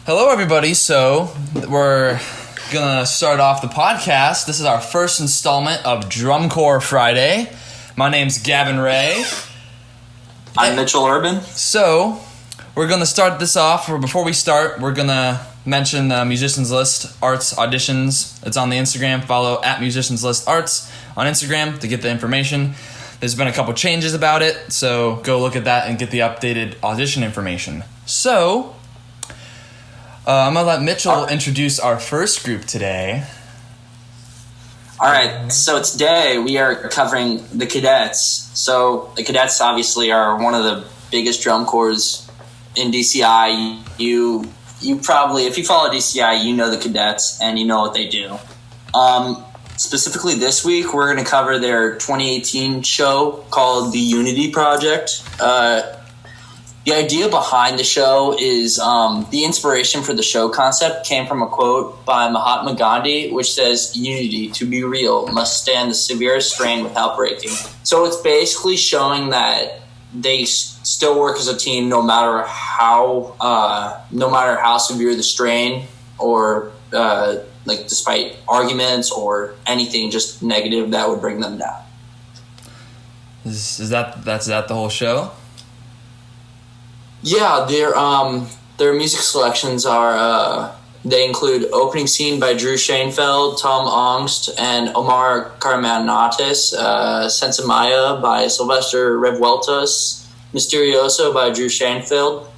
Hello, everybody. So we're gonna start off the podcast. This is our first installment of Drum Corps Friday. My name's Gavin Ray. I'm Mitchell Urban. So we're gonna start this off. Before we start, we're gonna mention the Musicians List Arts auditions. It's on the Instagram. Follow at Musicians List Arts on Instagram to get the information. There's been a couple changes about it, so go look at that and get the updated audition information. So I'm going to let Mitchell introduce our first group today. All right, so today we are covering the Cadets. So the Cadets obviously are one of the biggest drum corps in DCI. You probably, if you follow DCI, you know the Cadets and you know what they do. Specifically this week, we're going to cover their 2018 show called The Unity Project. The idea behind the show is the inspiration for the show concept came from a quote by Mahatma Gandhi, which says, "Unity, to be real, must stand the severest strain without breaking." So it's basically showing that they still work as a team no matter how severe the strain or despite arguments or anything just negative that would bring them down. That's the whole show? Yeah, their music selections are they include Opening Scene by Drew Schoenfeld, Tom Angst, and Omar Carmanatis, Senza Maya by Sylvester Revueltas, Misterioso by Drew Schoenfeld,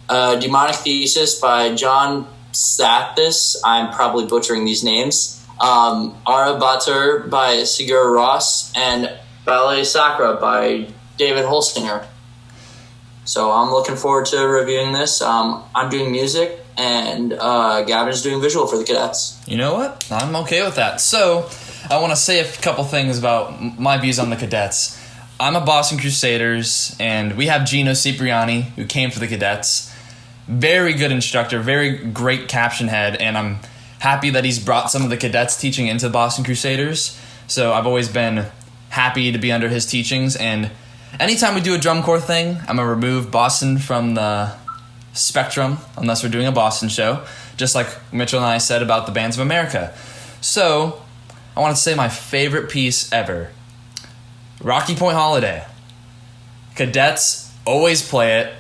Demonic Thesis by John Sathis, I'm probably butchering these names, Ara Batur by Sigur Ross, and Ballet Sacra by David Holstinger. So I'm looking forward to reviewing this. I'm doing music, and Gavin's doing visual for the Cadets. You know what? I'm okay with that. So I want to say a couple things about my views on the Cadets. I'm a Boston Crusaders, and we have Gino Cipriani, who came for the Cadets. Very good instructor, very great caption head, and I'm happy that he's brought some of the Cadets teaching into the Boston Crusaders. So I've always been happy to be under his teachings, and anytime we do a drum corps thing, I'm going to remove Boston from the spectrum unless we're doing a Boston show, just like Mitchell and I said about the Bands of America. So I want to say my favorite piece ever, Rocky Point Holiday. Cadets always play it.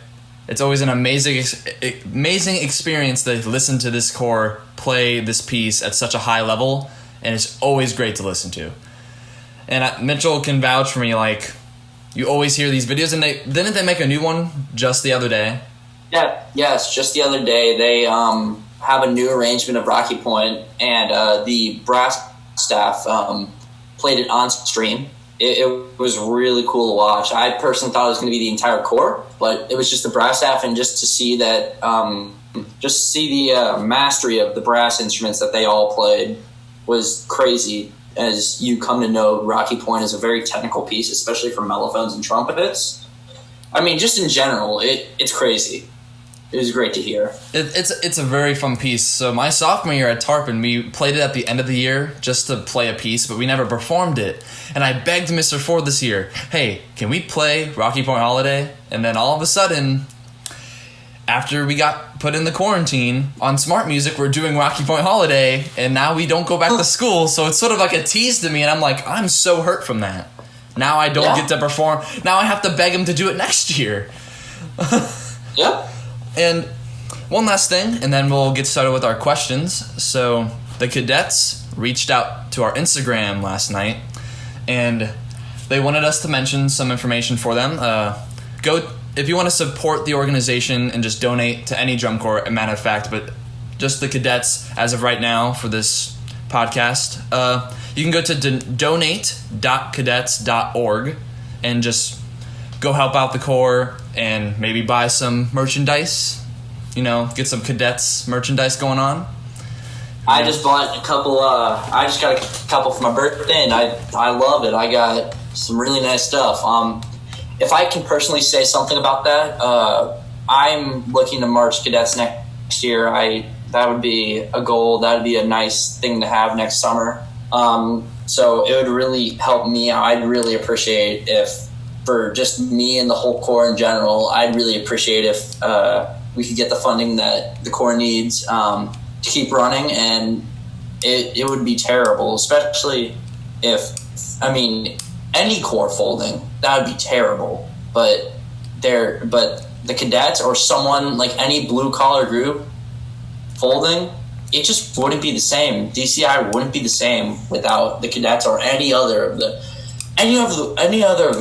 It's always an amazing experience to listen to this corps play this piece at such a high level, and it's always great to listen to. And Mitchell can vouch for me, like, you always hear these videos, and didn't they make a new one just the other day? Yes, just the other day. They have a new arrangement of Rocky Point, and the brass staff played it on stream. It was really cool to watch. I personally thought it was going to be the entire corps, but it was just the brass staff, and just to see that, the mastery of the brass instruments that they all played was crazy. As you come to know, Rocky Point is a very technical piece, especially for mellophones and trumpets. I mean, just in general, it's crazy. It was great to hear. It's a very fun piece. So my sophomore year at Tarpon, we played it at the end of the year just to play a piece, but we never performed it. And I begged Mr. Ford this year, hey, can we play Rocky Point Holiday? And then all of a sudden, after we got put in the quarantine, on Smart Music, we're doing Rocky Point Holiday, and now we don't go back to school, so it's sort of like a tease to me, and I'm like, I'm so hurt from that. Now I don't get to perform. Now I have to beg him to do it next year. Yeah. And one last thing, and then we'll get started with our questions. So the Cadets reached out to our Instagram last night, and they wanted us to mention some information for them. If you want to support the organization and just donate to any drum corps, a matter of fact, but just the Cadets as of right now for this podcast, you can go to donate.cadets.org and just go help out the corps and maybe buy some merchandise, get some Cadets merchandise going on. I just bought a couple, I just got a couple for my birthday, and I love it. I got some really nice stuff. If I can personally say something about that, I'm looking to March Cadets next year. That would be a goal. That would be a nice thing to have next summer. So it would really help me. I'd really appreciate if, for just me and the whole corps in general, I'd really appreciate if we could get the funding that the Corps needs to keep running, and it would be terrible, especially if, I mean, any Corps folding, that would be terrible. But the Cadets or someone like any blue collar group folding, it just wouldn't be the same. DCI wouldn't be the same without the Cadets or any other of the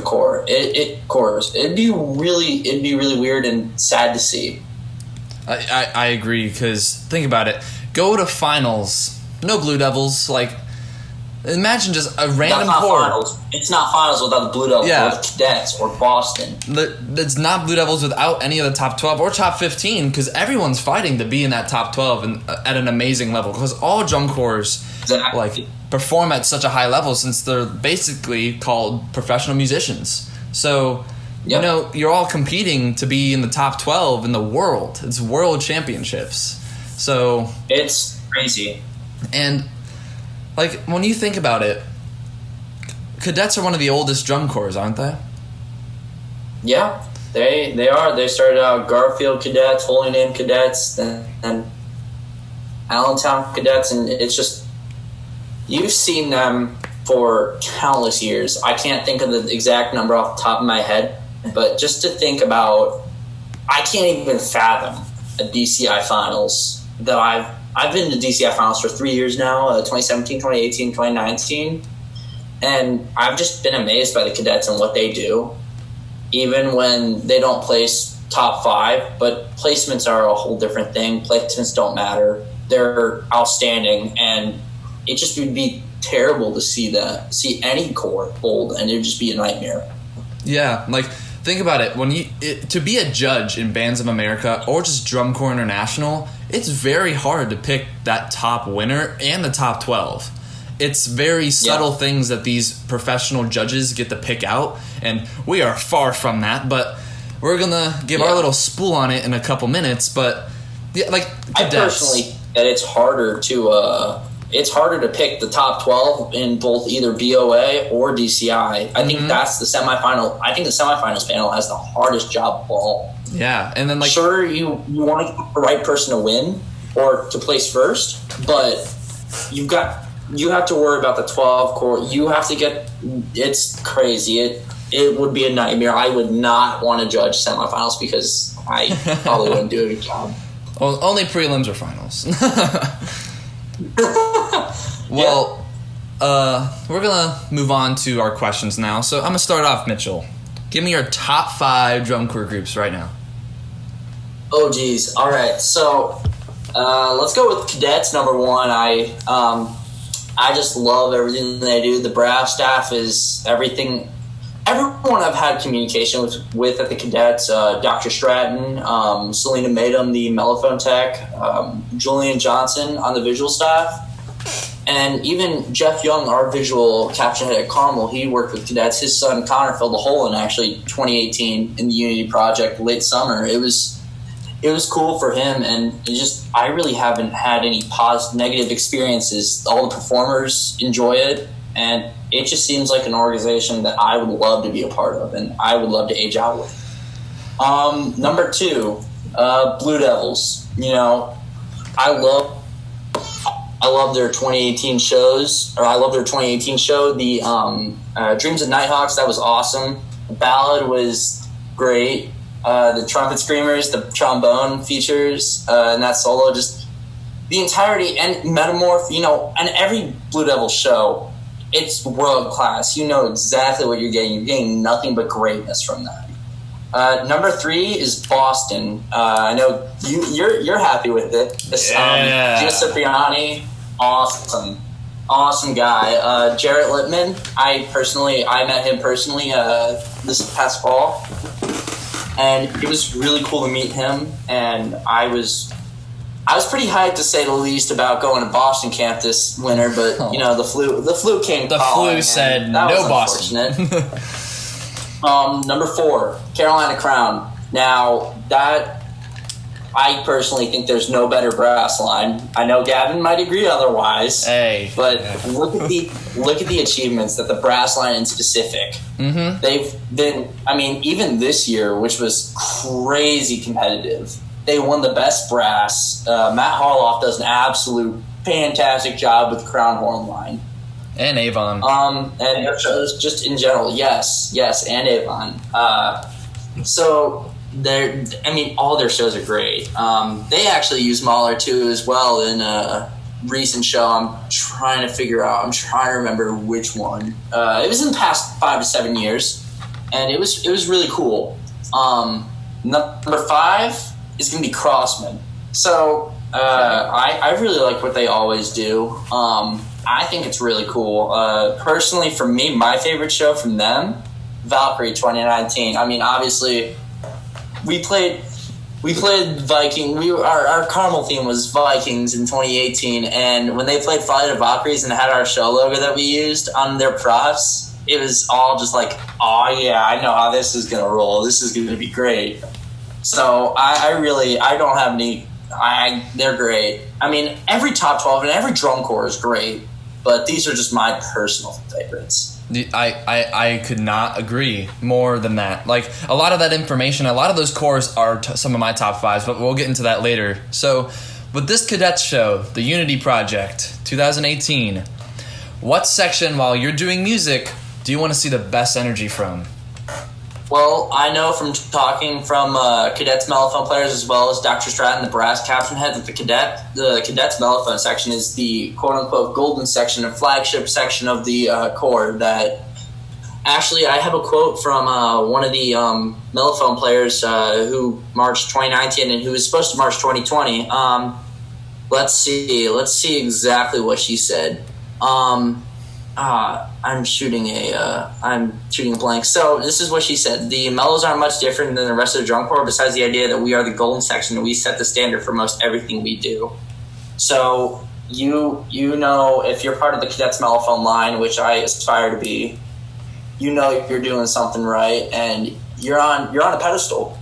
Corps. It'd be really weird and sad to see. I agree, because think about it. Go to finals, no Blue Devils. Like, imagine just a random Corps. Finals. It's not finals without the Blue Devils or the Cadets or Boston. It's not Blue Devils without any of the top 12 or top 15, because everyone's fighting to be in that top 12 and at an amazing level, because all drum corps perform at such a high level, since they're basically called professional musicians. So, you know, you're all competing to be in the top 12 in the world. It's world championships. So it's crazy. And like, when you think about it, Cadets are one of the oldest drum corps, aren't they? Yeah, they are. They started out Garfield Cadets, Holy Name Cadets, and Allentown Cadets, and it's just, you've seen them for countless years. I can't think of the exact number off the top of my head, but just to think about, I can't even fathom a DCI finals that I've been to DCI finals for 3 years now, 2017, 2018, 2019, and I've just been amazed by the Cadets and what they do, even when they don't place top 5, but placements are a whole different thing. Placements don't matter. They're outstanding, and it just would be terrible to see any Corps fold, and it would just be a nightmare. Yeah, like, think about it. To be a judge in Bands of America or just Drum Corps International, it's very hard to pick that top winner and the top 12. It's very subtle things that these professional judges get to pick out, and we are far from that, but we're going to give our little spool on it in a couple minutes. But, yeah, like, Cadets. I personally think that it's harder to pick the top 12 in both either BOA or DCI. I think that's the semifinal. I think the semifinals panel has the hardest job of all. Yeah, and then, like, sure, you want to get the right person to win or to place first, but you have to worry about the 12 Corps. You have to get. It's crazy. It would be a nightmare. I would not want to judge semifinals because I probably wouldn't do a good job. Well, only prelims or finals. Well, we're gonna move on to our questions now. So I'm gonna start off, Mitchell. Give me your top 5 drum corps groups right now. Oh geez. All right. So let's go with Cadets number 1. I just love everything they do. The brass staff is everything. Everyone I've had communication with at the Cadets, Dr. Stratton, Selena Madam, the mellophone tech, Julian Johnson on the visual staff, and even Jeff Young, our visual caption head at Carmel. He worked with Cadets. His son Connor filled a hole in actually 2018 in the Unity project late summer. It was cool for him, and I really haven't had any negative experiences. All the performers enjoy it, and it just seems like an organization that I would love to be a part of, and I would love to age out with. Number 2, Blue Devils. You know, I love their 2018 shows, or I love their 2018 show. The Dreams of Nighthawks, that was awesome. The ballad was great. The trumpet screamers, the trombone features, and that solo, just the entirety, and Metamorph, you know, and every Blue Devil show, it's world class. You know exactly what you're getting. You're getting nothing but greatness from that. Number 3 is Boston. I know you're happy with it. Gio Cipriani, awesome guy. Jarrett Littman, I met him personally this past fall, and it was really cool to meet him. And I was pretty hyped, to say the least, about going to Boston camp this winter, but you know, the flu came. The flu said no Boston. Number 4, Carolina Crown. Now that, I personally think there's no better brass line. I know Gavin might agree otherwise. But look at the achievements that the brass line in specific. They've been. I mean, even this year, which was crazy competitive, they won the best brass. Matt Harloff does an absolute fantastic job with the crown horn line. And Avon. And their shows just in general, yes, and Avon. So all their shows are great. They actually use Mahler too as well in a recent show. I'm trying to remember which one. It was in the past 5 to 7 years, and it was really cool. Number 5 is going to be Crossman. So I really like what they always do. I think it's really cool. Personally, for me, my favorite show from them, Valkyrie 2019. I mean, obviously, we played Viking. Our Carmel theme was Vikings in 2018, and when they played Flight of Valkyries and had our show logo that we used on their props, it was all just like, oh yeah, I know how this is gonna roll. This is gonna be great. So I don't have any. They're great. I mean, every top 12 and every drum corps is great, but these are just my personal favorites. I could not agree more than that. Like, a lot of that information, a lot of those cores are some of my top 5s, but we'll get into that later. So, with this Cadets show, the Unity Project 2018, what section, while you're doing music, do you want to see the best energy from? Well, I know from talking from Cadets mellophone players as well as Dr. Stratton, the brass captain head, that the Cadets mellophone section is the quote-unquote golden section, the flagship section of the corps. That actually, I have a quote from one of the mellophone players who marched 2019 and who was supposed to march 2020. Let's see exactly what she said. I'm shooting a blank. So this is what she said. The mellows aren't much different than the rest of the drum corps, besides the idea that we are the golden section and we set the standard for most everything we do. So you know, if you're part of the Cadets mellophone line, which I aspire to be, you know you're doing something right, and you're on a pedestal.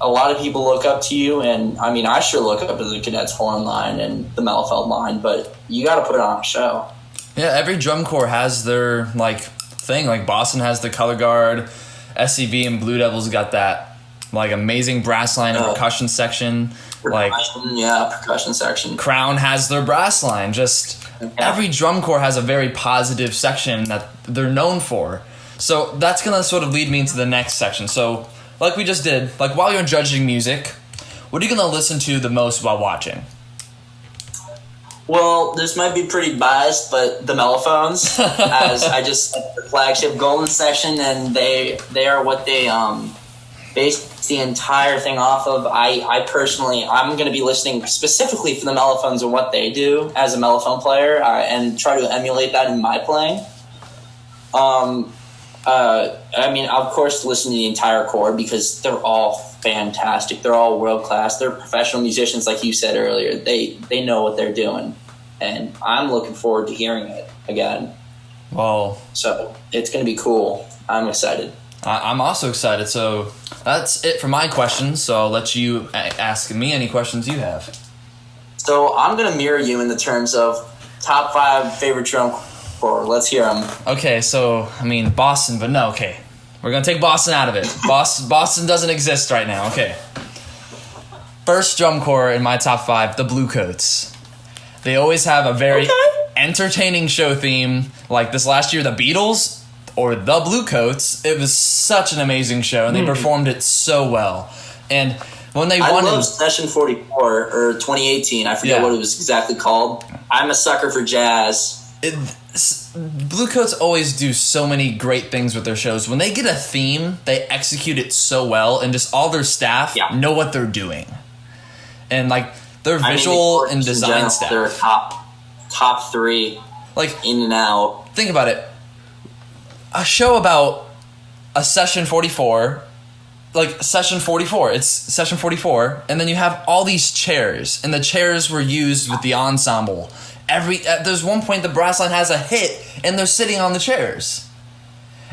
A lot of people look up to you, and I mean, I sure look up to the Cadets horn line and the mellophone line, but you got to put it on a show. Yeah, every drum corps has their thing. Like, Boston has the color guard, SCV and Blue Devils got that amazing brass line and percussion section. Percussion section. Crown has their brass line. Every drum corps has a very positive section that they're known for. So that's gonna sort of lead me into the next section. So, like we just did, while you're judging music, what are you gonna listen to the most while watching? Well, this might be pretty biased, but the mellophones, as I just said, the flagship golden section, and they are what they base the entire thing off of. I personally, I'm going to be listening specifically for the mellophones and what they do as a mellophone player, and try to emulate that in my playing. I mean, of course, listen to the entire corps because they're all fantastic. They're all world class. They're professional musicians, like you said earlier. They know what they're doing, and I'm looking forward to hearing it again. Well, so it's going to be cool. I'm excited. I'm also excited. So that's it for my questions. So I'll let you ask me any questions you have. So I'm going to mirror you in the terms of top 5 favorite drum corps. Let's hear them. Okay, so I mean Boston, but no. Okay, we're gonna take Boston out of it. Boston doesn't exist right now. Okay. First drum corps in my top 5, the Bluecoats. They always have a very entertaining show theme. Like this last year, the Beatles or the Bluecoats. It was such an amazing show, and they performed it so well. And when they won, I love Session 44 or 2018. I forget what it was exactly called. I'm a sucker for jazz. Bluecoats always do so many great things with their shows. When they get a theme, they execute it so well, and just all their staff know what they're doing. And their visual and design staff, they're top 3, in and out. Think about it. A show about a Session 44, Session 44. It's Session 44, and then you have all these chairs, and the chairs were used with the ensemble. There's one point the brass line has a hit, and they're sitting on the chairs.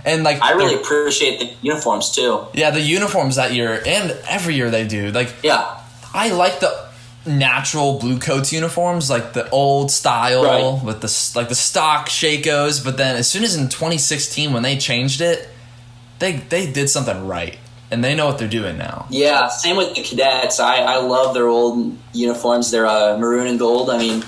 And I really appreciate the uniforms too. Yeah, the uniforms that year and every year they do. I like the natural Bluecoats uniforms, the old style with the stock Shakos. But then as soon as in 2016 when they changed it, they did something right. and they know what they're doing now. Yeah, same with the Cadets. I love their old uniforms. They're maroon and gold. I mean,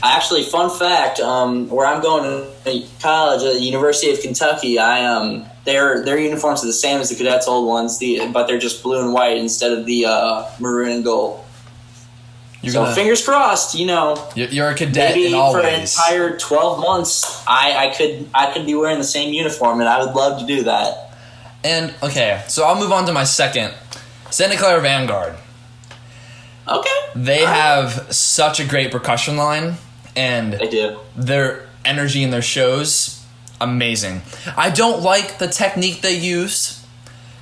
actually, fun fact, where I'm going to college at the University of Kentucky, their uniforms are the same as the Cadets' old ones, but they're just blue and white instead of the maroon and gold. Fingers crossed, You're a cadet maybe in all for ways. an entire 12 months, I could be wearing the same uniform, and I would love to do that. And, okay, so I'll move on to my second. Santa Clara Vanguard. Okay. They have such a great percussion line, and They do. their energy in their shows, amazing. I don't like the technique they use,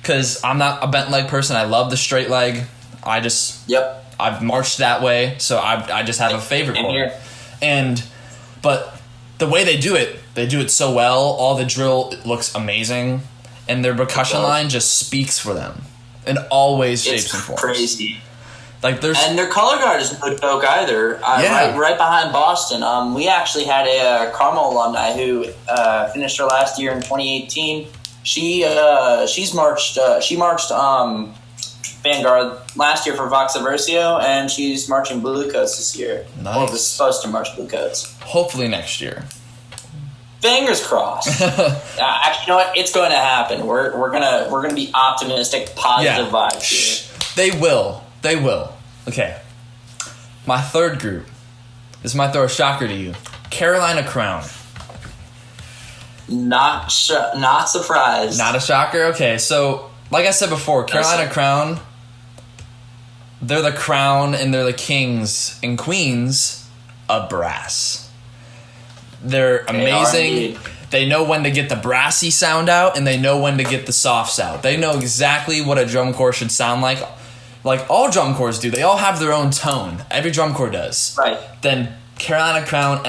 because I'm not a bent leg person. I love the straight leg. Yep. I've marched that way, so I just have a favorite for it. But the way they do it so well. All the drill looks amazing, and their percussion line just speaks for them in all ways, shapes, and forms. Crazy. And their color guard is no joke either. Right behind Boston. We actually had a Carmel alumni who finished her last year in 2018. She marched Vanguard last year for Vox Aversio, and she's marching Blue Coats this year. Nice. Or was supposed to march Blue Coats. Hopefully next year. Fingers crossed. Actually, you know what? It's going to happen. We're gonna be optimistic, positive vibes here. They will. Okay. My third group. This might throw a shocker to you. Carolina Crown. Not surprised. Not a shocker? Okay, so like I said before, Carolina Crown, they're the crown and they're the kings and queens of brass. They're amazing. They know when to get the brassy sound out, and they know when to get the softs out. They know exactly what a drum corps should sound like all drum corps do. They all have their own tone. Every drum corps does. Right. Then Carolina Crown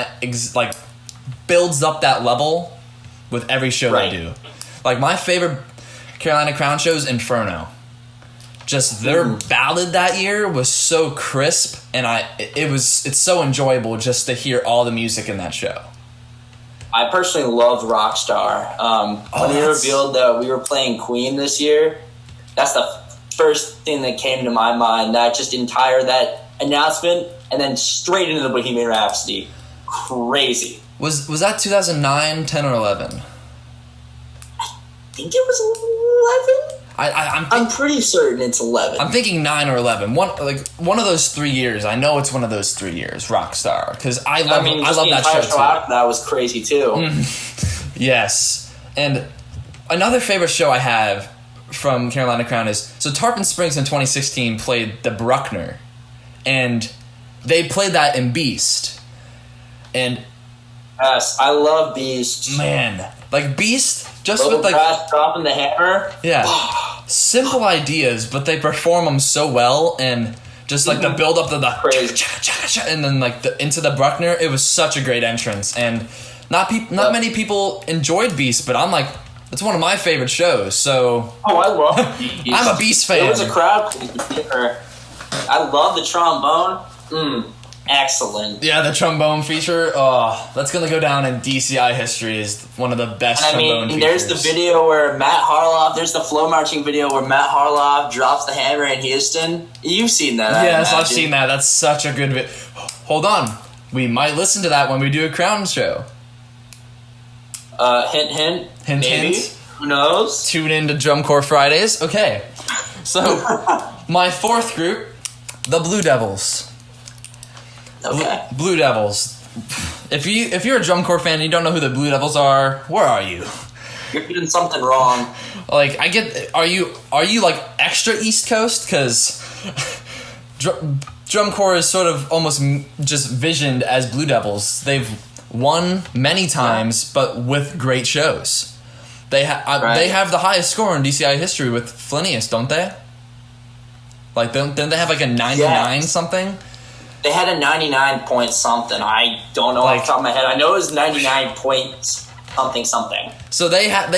builds up that level with every show they do. Like my favorite Carolina Crown show is Inferno. Just their ballad that year was so crisp, and it's so enjoyable just to hear all the music in that show. I personally loved Rockstar. When we revealed that we were playing Queen this year, that's the first thing that came to my mind. That announcement, and then straight into the Bohemian Rhapsody. Crazy. Was that 2009, 10, or 11? I think it was 11. I'm pretty certain it's 11. I'm thinking 9 or 11. One of those 3 years. I know it's one of those 3 years. Rockstar, because I love that show too. That was crazy too. Yes, and another favorite show I have from Carolina Crown is Tarpon Springs in 2016 played the Bruckner, and they played that in Beast, and yes, I love Beast. Man, Beast just Little with Brass dropping the hammer. Yeah. Simple ideas, but they perform them so well, and just the build up to the and then into the Bruckner, it was such a great entrance, and not many people enjoyed Beast, but I'm it's one of my favorite shows. So I love Beast. I'm a Beast fan. It was a crowd pleaser. I love the trombone. Excellent. Yeah, the trombone feature. Oh, that's gonna go down in DCI history as one of the best trombone features. There's the video where Matt Harloff. There's the flow marching video where Matt Harloff drops the hammer in Houston. You've seen that? Yes, I've seen that. That's such a good video. Hold on, we might listen to that when we do a Crown show. Hint, hint. Hint, maybe. hint. Who knows? Tune in to Drum Corps Fridays. Okay, so my fourth group, the Blue Devils. Okay. Blue Devils. If you're a Drum Corps fan and you don't know who the Blue Devils are, where are you? You're doing something wrong. I get. Are you extra East Coast? Because Drum Corps is sort of almost just visioned as Blue Devils. They've won many times, but with great shows. They have the highest score in DCI history with Flinius, don't they? Don't they have a 99 something? They had a 99 point something. I don't know off the top of my head. I know it was 99 point something. So they've had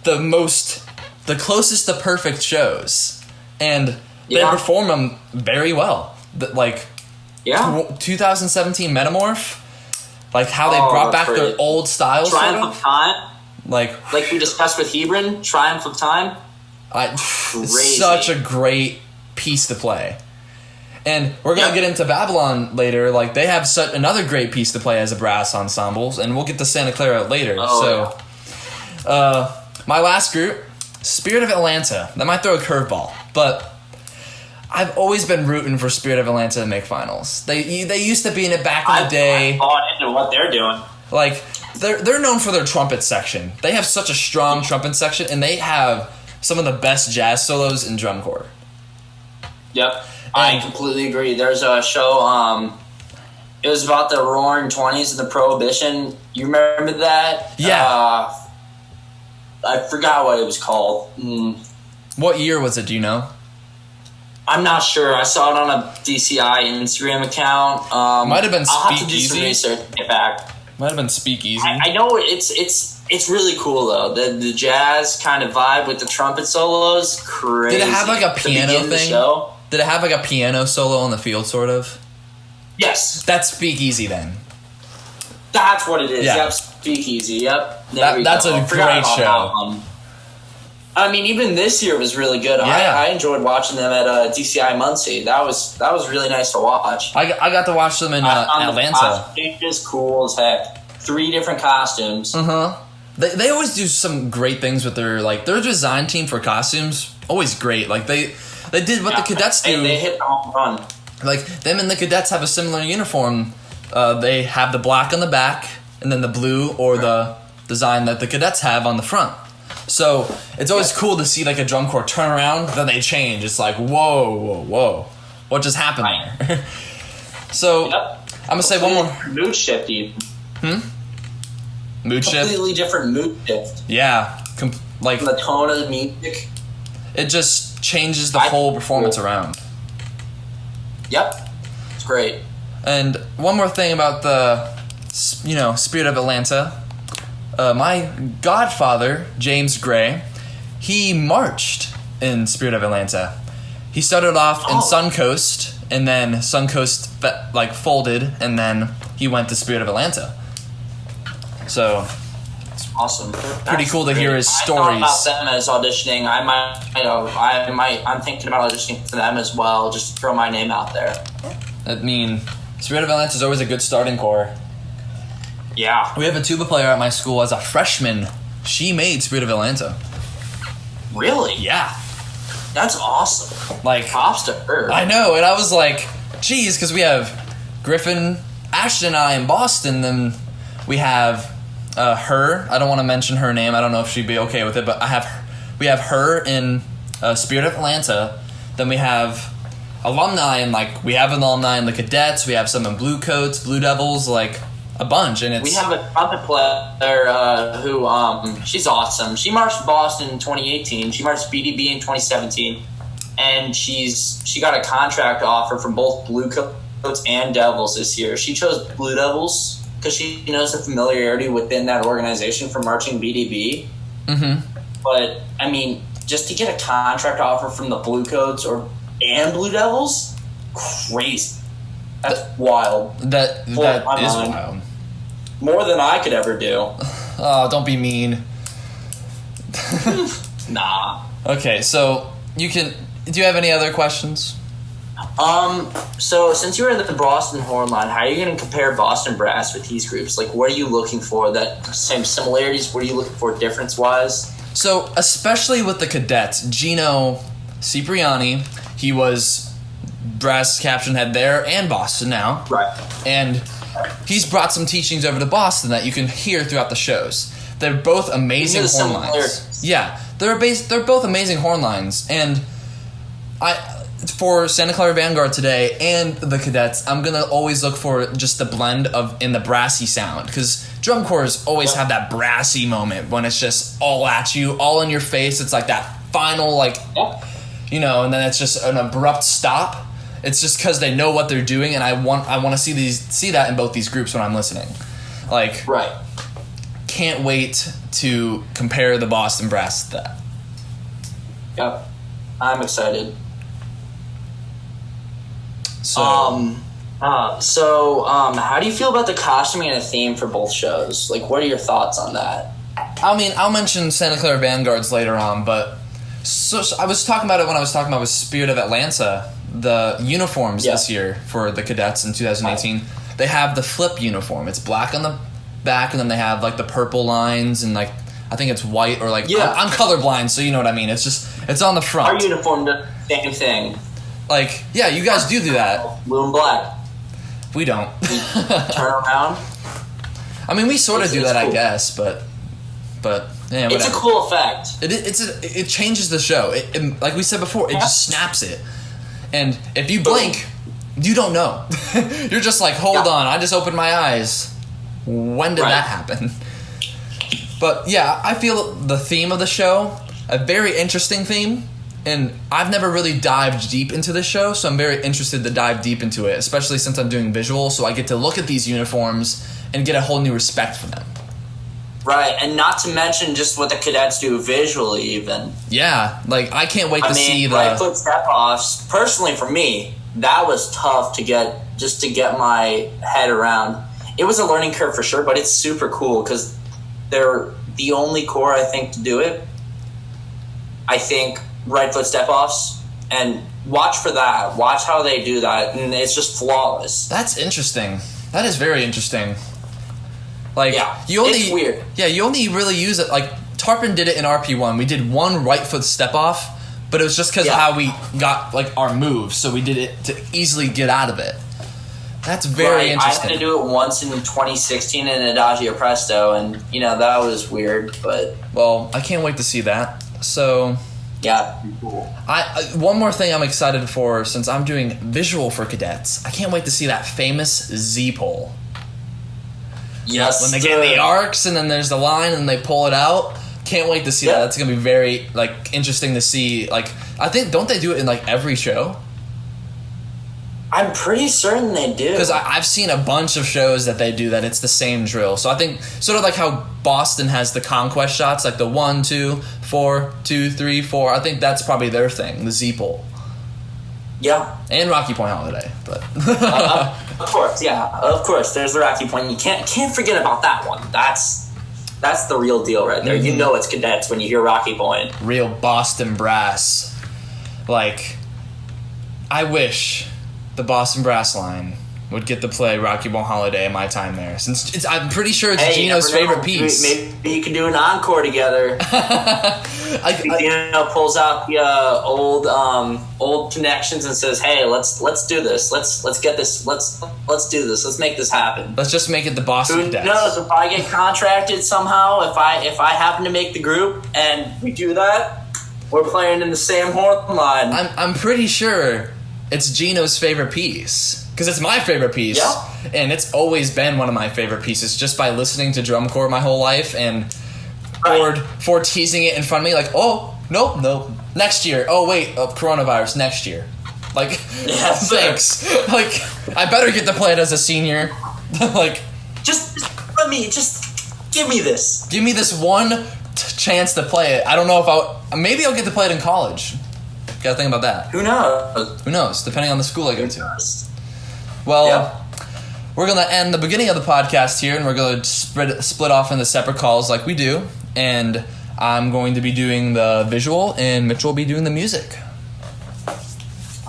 the closest to perfect shows, and they perform them very well. 2017 Metamorph, how they brought back their old styles. Triumph of Time. Like we discussed with Hebron, Triumph of Time. Crazy. Such a great piece to play. And we're going to get into Babylon later. Like, they have another great piece to play as a brass ensemble, and we'll get to Santa Clara later. My last group, Spirit of Atlanta. That might throw a curveball, but I've always been rooting for Spirit of Atlanta to make finals. They used to be in it back in the day. I bought into what they're doing. Like, they're known for their trumpet section. They have such a strong trumpet section, and they have some of the best jazz solos in drum corps. Yep. I completely agree. There's a show, it was about the Roaring 20s and the Prohibition. You remember that? Yeah. I forgot what it was called. What year was it, do you know? I'm not sure. I saw it on a DCI Instagram account. Might have been Speakeasy. I'll have to do some research and get back. Might have been Speakeasy. I know it's really cool, though. The jazz kind of vibe with the trumpet solos, crazy. Did it have like a piano thing? Did it have like a piano solo on the field, sort of? Yes. That's Speakeasy then. That's what it is. Yeah. Yep, Speakeasy. Yep. That's a great show. I mean, even this year was really good. Yeah. I enjoyed watching them at DCI Muncie. That was really nice to watch. I got to watch them in Atlanta. It is cool as heck. 3 different costumes. They always do some great things with their design team for costumes. Always great. Like they did what the Cadets do. They hit the home run. Like them and the Cadets have a similar uniform. They have the black on the back and then the blue or the design that the Cadets have on the front. So it's always cool to see like a drum corps turn around, then they change. It's like, whoa. What just happened there? So I'm going to say one more. Mood shift, even. Mood shift? Completely different mood shift. Yeah. Like the tone of the music. It just changes the whole performance around. Yep. It's great. And one more thing about the, Spirit of Atlanta. My godfather, James Gray, he marched in Spirit of Atlanta. He started off in Suncoast, and then Suncoast folded, and then he went to Spirit of Atlanta. So it's awesome. Pretty cool to hear his stories. I thought about them as auditioning. I'm thinking about auditioning for them as well. Just to throw my name out there. I mean, Spirit of Atlanta is always a good starting corps. Yeah. We have a tuba player at my school as a freshman. She made Spirit of Atlanta. Really? Yeah. That's awesome. Like, props to her. I know, and I was like, geez, because we have Griffin, Ashton, and I in Boston, then we have her. I don't want to mention her name. I don't know if she'd be okay with it, but we have her in Spirit of Atlanta. Then we have alumni, and we have an alumni in the Cadets. We have some in Blue Coats, Blue Devils, a bunch. And we have a trumpet player who she's awesome. She marched Boston in 2018. She marched BDB in 2017, and she got a contract offer from both Blue Coats and Devils this year. She chose Blue Devils because she knows the familiarity within that organization from marching BDB. But I mean, just to get a contract offer from the Blue Coats and Blue Devils, crazy. That's wild. That is wild. More than I could ever do. Oh, don't be mean. Nah. Okay, so do you have any other questions? So since you were in the Boston horn line, how are you going to compare Boston brass with these groups? What are you looking for? That same similarities? What are you looking for difference-wise? So, especially with the Cadets, Gino Cipriani, he was brass caption head there and Boston now. Right. And he's brought some teachings over to Boston that you can hear throughout the shows. They're both amazing horn lines. Yeah, they're both amazing horn lines. And for Santa Clara Vanguard today and the Cadets, I'm gonna always look for just the blend in the brassy sound, because drum corps always have that brassy moment when it's just all at you, all in your face. It's like that final and then it's just an abrupt stop. It's just because they know what they're doing, and I want to see that in both these groups when I'm listening. Right. Can't wait to compare the Boston brass to that. Yep, I'm excited. So, how do you feel about the costuming and the theme for both shows? What are your thoughts on that? I mean, I'll mention Santa Clara Vanguards later on, but So I was talking about it when I was talking about with Spirit of Atlanta, the uniforms this year for the cadets in 2018. They have the flip uniform. It's black on the back, and then they have like the purple lines, and like I think it's white or like I'm colorblind, so you know what I mean. It's on the front. Our uniform does the same thing. Like you guys do that. Blue and black. We don't. We turn around. I mean, we sort of do that, cool. I guess, but yeah, it's a cool effect. It changes the show. It like we said before, it just snaps it. And if you blink, you don't know. You're just like, hold on, I just opened my eyes. When did that happen? But yeah, I feel the theme of the show, a very interesting theme. And I've never really dived deep into this show, so I'm very interested to dive deep into it, especially since I'm doing visual, so I get to look at these uniforms and get a whole new respect for them. Right, and not to mention just what the cadets do visually even. Yeah, like I can't wait to see the... right foot step-offs, personally for me, that was tough to get my head around. It was a learning curve for sure, but it's super cool because they're the only corps, I think, to do it. I think... right foot step-offs, and watch for that. Watch how they do that, and it's just flawless. That's interesting. That is very interesting. Like, it's weird. Yeah, you only really use it, like, Tarpon did it in RP1. We did one right foot step-off, but it was just because of how we got, like, our moves, so we did it to easily get out of it. That's very interesting. I had to do it once in 2016 in Adagio Presto, and, that was weird, but... Well, I can't wait to see that. So... yeah, cool. One more thing I'm excited for, since I'm doing visual for cadets, I can't wait to see that famous Z-pole. Yes. When they get in the arcs and then there's the line and they pull it out. Can't wait to see that. That's going to be very interesting to see. Like, I think, don't they do it in every show? I'm pretty certain they do. Because I've seen a bunch of shows that they do that. It's the same drill. So I think sort of like how Boston has the conquest shots, like the 1, 2, 4, 2, 3, 4. I think that's probably their thing, the Z-pole. Yeah. And Rocky Point Holiday, but of course, of course. There's the Rocky Point. You can't forget about that one. That's the real deal right there. Mm-hmm. You know it's cadets when you hear Rocky Point. Real Boston brass. Like, I wish the Boston Brass line would get to play Rocky Point Holiday in my time there. Since I'm pretty sure it's Gino's favorite piece. Maybe you can do an encore together. Gino pulls out the old connections and says, "Hey, let's do this. Let's get this. Let's do this. Let's make this happen. Let's just make it the Boston Cadets." Who knows if I get contracted somehow? If I happen to make the group and we do that, we're playing in the same horn line. I'm pretty sure it's Gino's favorite piece. Because it's my favorite piece. Yeah. And it's always been one of my favorite pieces just by listening to drum corps my whole life and Ford teasing it in front of me like, oh, nope, next year. Oh, wait, coronavirus, next year. Like, thanks. Like, I better get to play it as a senior. Like, just give me this. Give me this one chance to play it. I don't know if maybe I'll get to play it in college. Gotta think about that. Who knows? Who knows? Depending on the school I go to. Well, we're going to end the beginning of the podcast here, and we're going to split off into separate calls like we do. And I'm going to be doing the visual, and Mitchell will be doing the music.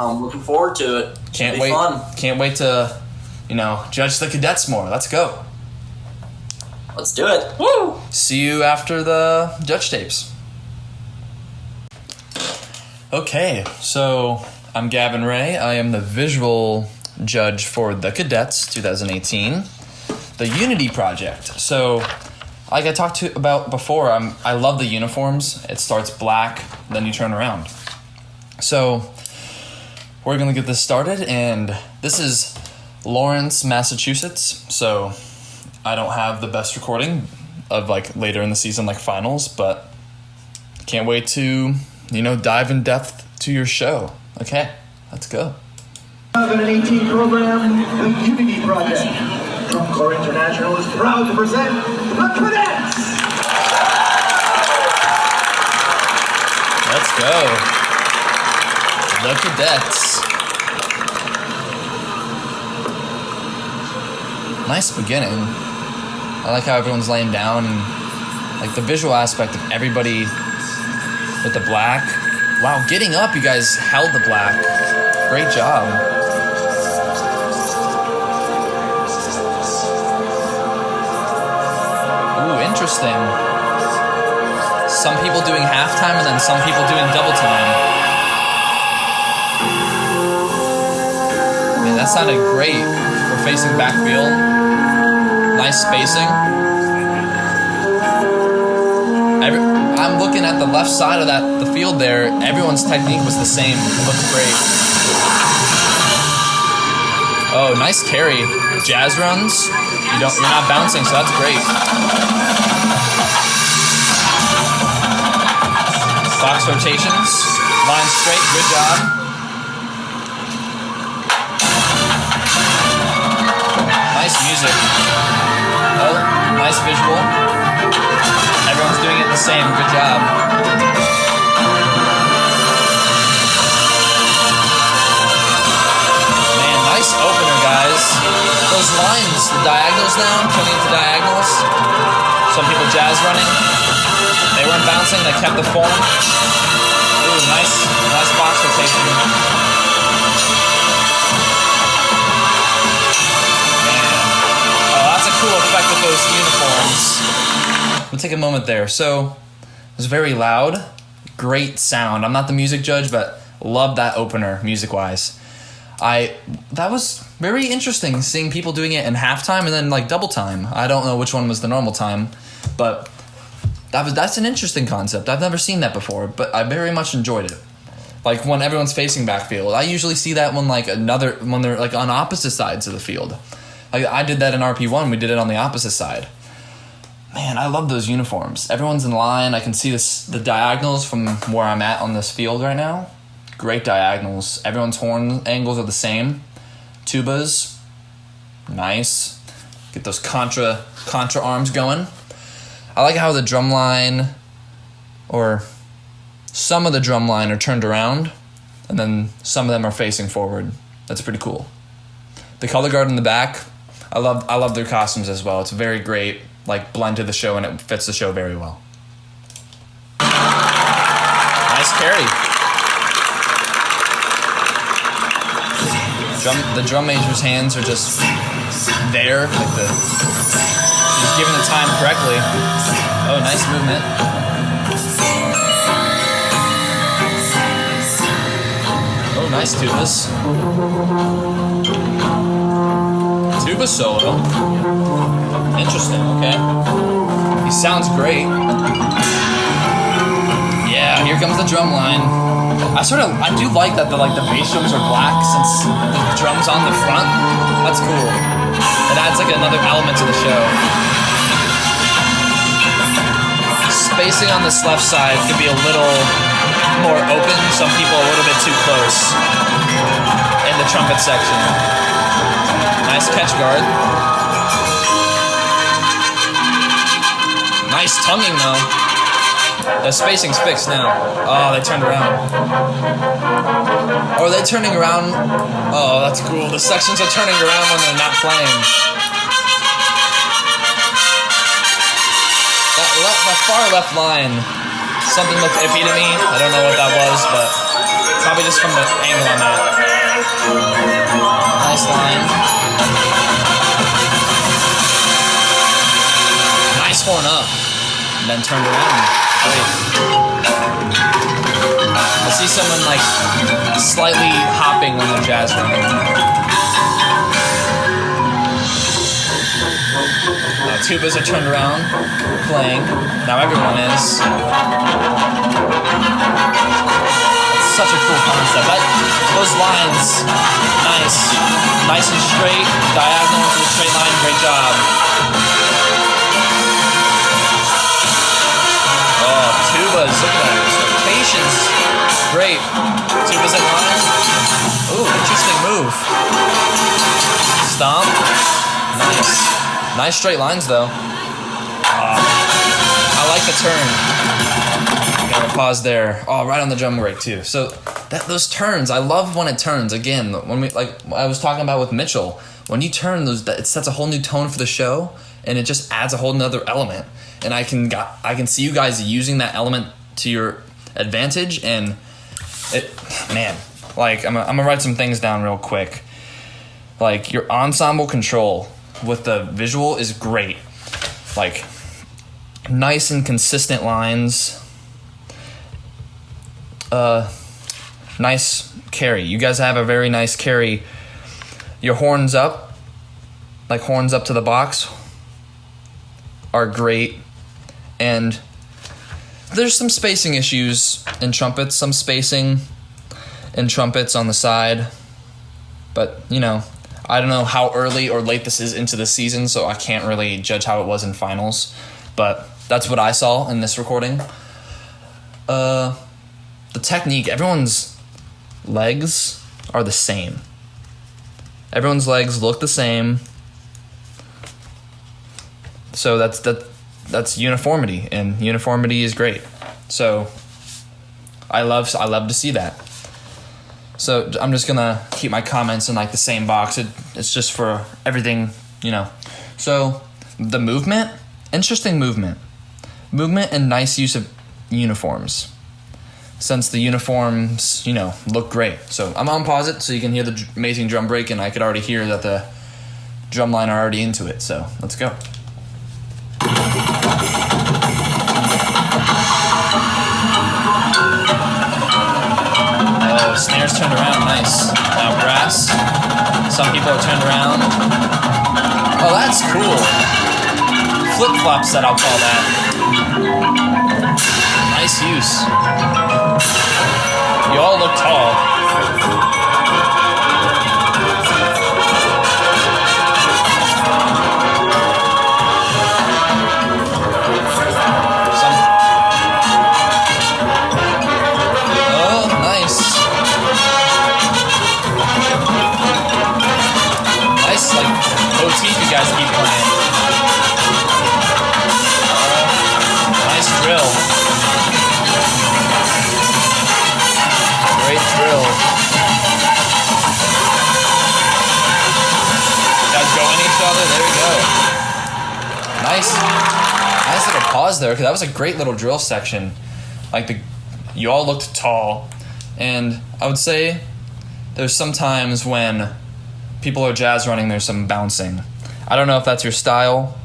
I'm looking forward to it. Can't wait. Fun. Can't wait to, judge the cadets more. Let's go. Let's do it. Woo! See you after the judge tapes. Okay, so I'm Gavin Ray. I am the visual judge for the Cadets 2018, the Unity Project. So, like I talked about before, I love the uniforms. It starts black, then you turn around. So, we're going to get this started, and this is Lawrence, Massachusetts. So, I don't have the best recording of later in the season, finals, but can't wait to, dive in depth to your show. Okay, let's go. 2018 program, the Unity Project. Drum Corps International is proud to present the Cadets! Let's go. The Cadets. Nice beginning. I like how everyone's laying down and the visual aspect of everybody with the black Wow, getting up, you guys held the black. Great job. Ooh, interesting. Some people doing halftime and then some people doing double time. Man, that sounded great for facing backfield. Nice spacing. I'm looking at the left side of the field there. Everyone's technique was the same. It looked great. Oh, nice carry. Jazz runs. You're not bouncing, so that's great. Box rotations. Line straight. Good job. Nice music. Oh, nice visual. Everyone's doing it the same. Good job. Man, nice opener, guys. Those lines, the diagonals now, turning into diagonals. Some people jazz running. They weren't bouncing. They kept the form. Ooh, nice box rotation. Man. Oh, that's a cool effect with those uniforms. We'll take a moment there. So, it was very loud. Great sound. I'm not the music judge, but love that opener, music-wise. That was very interesting, seeing people doing it in halftime and then, like, double time. I don't know which one was the normal time, but that's an interesting concept. I've never seen that before, but I very much enjoyed it. Like, when everyone's facing backfield. I usually see that when they're, like, on opposite sides of the field. Like, I did that in RP1. We did it on the opposite side. Man, I love those uniforms. Everyone's in line. I can see the diagonals from where I'm at on this field right now. Great diagonals. Everyone's horn angles are the same. Tubas. Nice. Get those contra arms going. I like how the drum line, or some of the drum line, are turned around, and then some of them are facing forward. That's pretty cool. The color guard in the back, I love their costumes as well. It's very great, like, blend to the show, and it fits the show very well. Nice carry. The drum major's hands are just there, like he's giving the time correctly. Oh, nice movement. Oh, nice tubas. Tuba solo. Interesting, okay. He sounds great. Yeah, here comes the drum line. I do like that the bass drums are black since the drum's on the front. That's cool. It adds like another element to the show. Spacing on this left side could be a little more open. Some people a little bit too close in the trumpet section. Nice catch guard. Nice tonguing though. The spacing's fixed now. Oh, they turned around. Or are they turning around? Oh, that's cool. The sections are turning around when they're not playing. That far left line, something looked iffy to me. I don't know what that was, but probably just from the angle I'm at. Nice line. Nice horn up. And then turned around. Great. I see someone like slightly hopping when they're jazz running. Tubas are turned around, playing. Now everyone is. It's such a cool concept. Those lines, nice and straight, diagonal into the straight line. Great job. Tubas, look at that. Patience. Great. Tubas in line. Ooh, interesting move. Stomp. Nice straight lines, though. I like the turn. Gotta pause there. Oh, right on the drum break, too. So, those turns, I love when it turns. Again, when I was talking about with Mitchell, when you turn those, it sets a whole new tone for the show, and it just adds a whole nother element. And I can see you guys using that element to your advantage, and Man, like I'm gonna write some things down real quick. Like your ensemble control with the visual is great. Like nice and consistent lines. Nice carry. You guys have a very nice carry. Your horns up to the box are great. And there's some spacing issues in trumpets, some spacing in trumpets on the side. But, you know, I don't know how early or late this is into the season, so I can't really judge how it was in finals. But that's what I saw in this recording. The technique, everyone's legs are the same. Everyone's legs look the same. So that's uniformity, and uniformity is great. So I love to see that. So I'm just gonna keep my comments in like the same box. It's just for everything, you know. So the movement, interesting movement and nice use of uniforms. Since the uniforms, you know, look great. So I'm on pause it so you can hear the amazing drum break, and I could already hear that the drum line are already into it. So let's go. Oh, snares turned around, nice. Now brass. Some people are turned around. Oh, that's cool. Flip-flop set, I'll call that. Nice use. You all look tall. Motif you guys keep playing. Nice drill. Great drill. You guys go in each other. There we go. Nice little pause there, because that was a great little drill section. Like you all looked tall, and I would say there's some times when people are jazz running, there's some bouncing. I don't know if that's your style,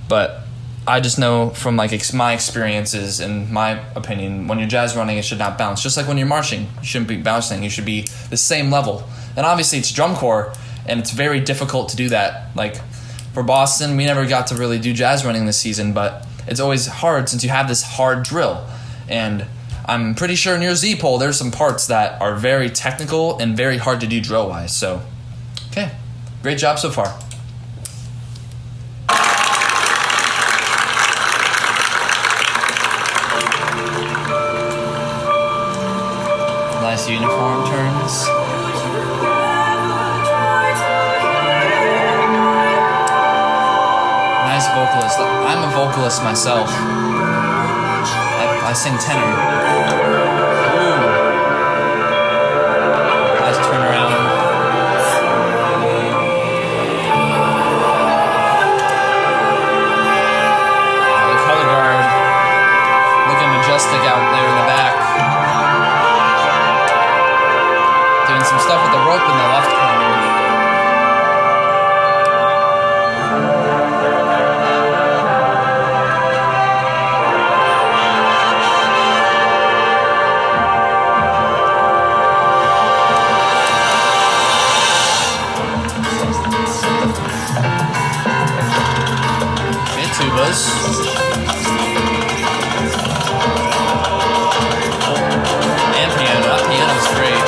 but I just know from like my experiences and my opinion, when you're jazz running, it should not bounce. Just like when you're marching, you shouldn't be bouncing. You should be the same level. And obviously it's drum corps, and it's very difficult to do that. Like for Boston, we never got to really do jazz running this season, but it's always hard since you have this hard drill. And I'm pretty sure in your Z-pole, there's some parts that are very technical and very hard to do drill-wise. So, okay, great job so far. Nice uniform turns. Nice vocalist. I'm a vocalist myself. I sing tenor. Ooh. Nice turnaround. The color guard looking majestic out there in the back. Doing some stuff with the rope in the left corner. Tubas. And piano. That piano's great.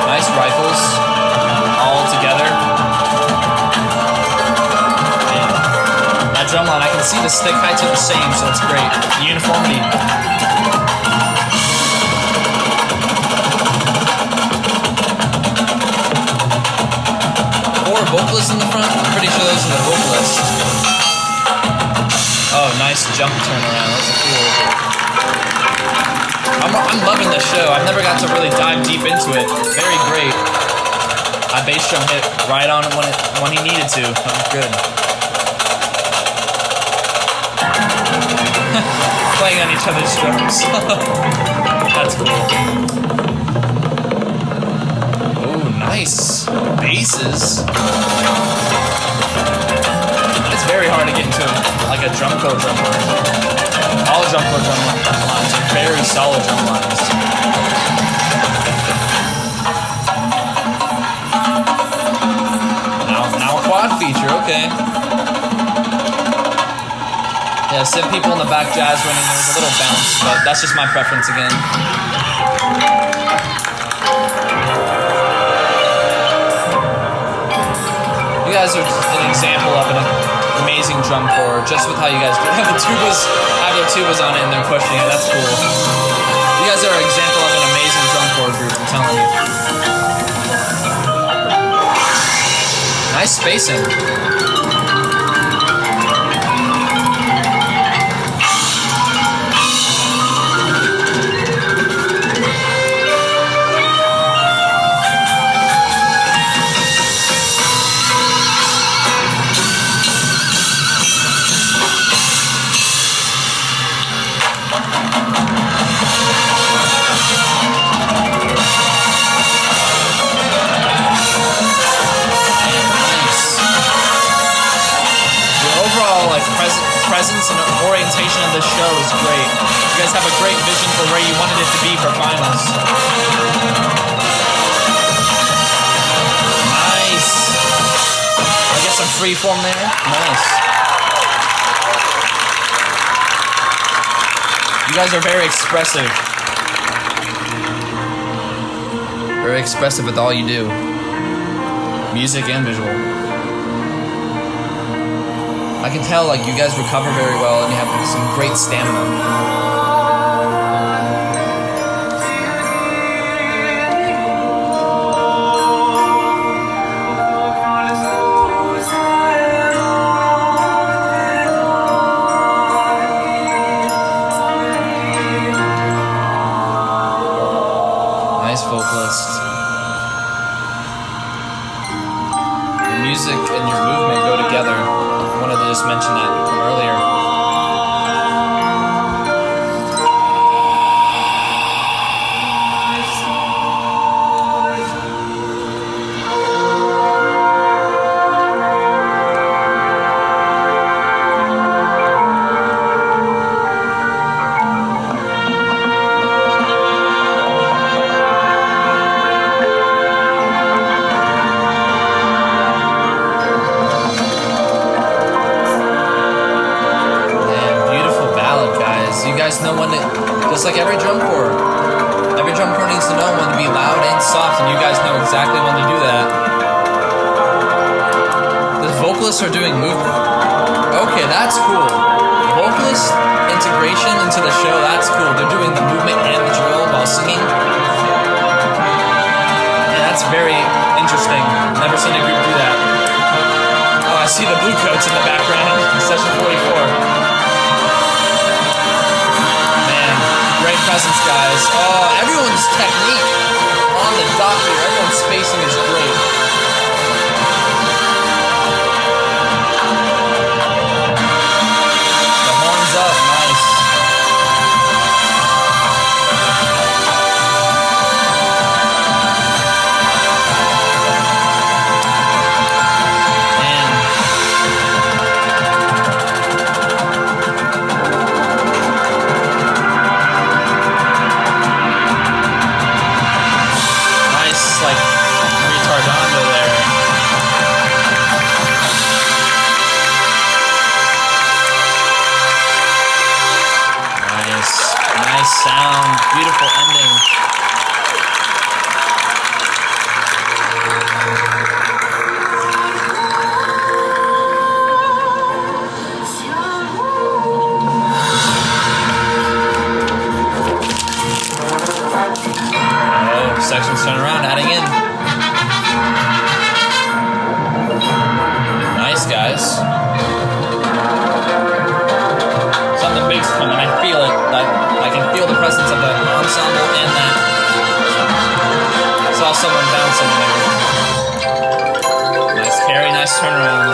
Nice rifles. All together. And that drum line, I can see the stick heights are the same, so it's great. The uniformity. Vocalists in the front? I'm pretty sure those are the vocalists. Oh, nice jump turnaround. That's cool. I'm loving this show. I've never got to really dive deep into it. Very great. My bass drum hit right on when he needed to. That was good. Playing on each other's drums. That's cool. Oh, nice. Basses. It's very hard to get into like a drum corps drum line. All drum corps drum lines are very solid drum lines. Now a quad feature, okay. Yeah, some people in the back jazz running, there's a little bounce, but that's just my preference again. You guys are an example of an amazing drum corps, just with how you guys do it. The tubas have their tubas on it and they're pushing it, that's cool. You guys are an example of an amazing drum corps group, I'm telling you. Nice spacing. Presence and orientation of this show is great. You guys have a great vision for where you wanted it to be for finals. Nice. I get some free form there. Nice. You guys are very expressive. Very expressive with all you do. Music and visual. I can tell, like, you guys recover very well and you have some great stamina. Nice vocalist. Your music and your movement go together. I wanted to just mention that from earlier. Know when to, just like every drum corps needs to know when to be loud and soft, and you guys know exactly when to do that. The vocalists are doing movement. Okay, that's cool. Vocalist integration into the show, that's cool. They're doing the movement and the drill while singing. Yeah, that's very interesting. Never seen a group do that. Oh, I see the blue coats in the background. Session 44. Great presence, guys. Oh, everyone's technique on the dot here. Everyone's spacing is great. The horns up, nice. Sound, beautiful ending. Oh, sections turn around, adding in. Nice, guys. Something big's coming, I feel it. I can feel the presence of the ensemble and that. Saw someone bouncing there. Nice carry, nice turnaround.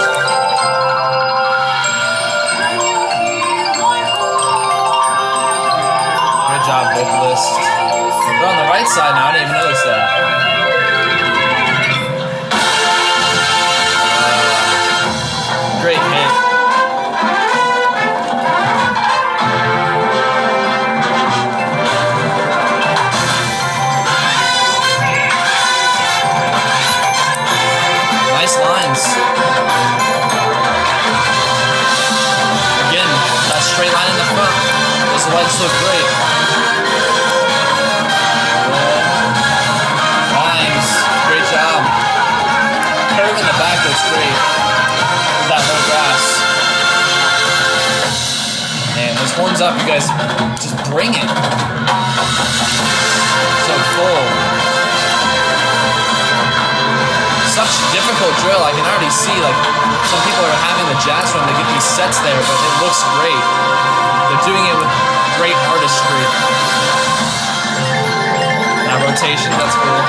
right side now. I didn't even notice that. Great hit. Nice lines. Again, that straight line in the front. Those legs look great. Lines. Great job. Curve in the back looks great. With that low grass. Man, those horns up, you guys just bring it. So full. Such difficult drill. I can already see like some people are having the jazz run to get these sets there, but it looks great. They're doing it with great artistry. Now rotation, that's cool.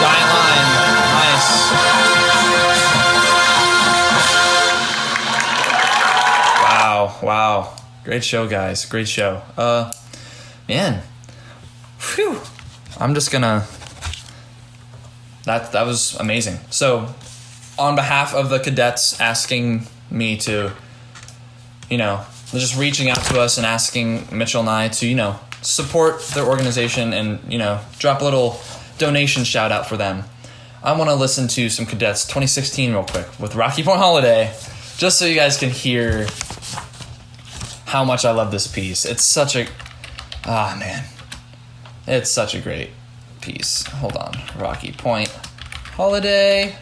Giant line, nice. Wow. Great show, guys. Great show. Man. Phew. I'm just gonna... That was amazing. So, on behalf of the cadets asking me to, just reaching out to us and asking Mitchell and I to, support their organization and, drop a little donation shout out for them. I want to listen to some Cadets 2016 real quick with Rocky Point Holiday, just so you guys can hear how much I love this piece. It's such a... man. It's such a great piece. Hold on. Rocky Point Holiday.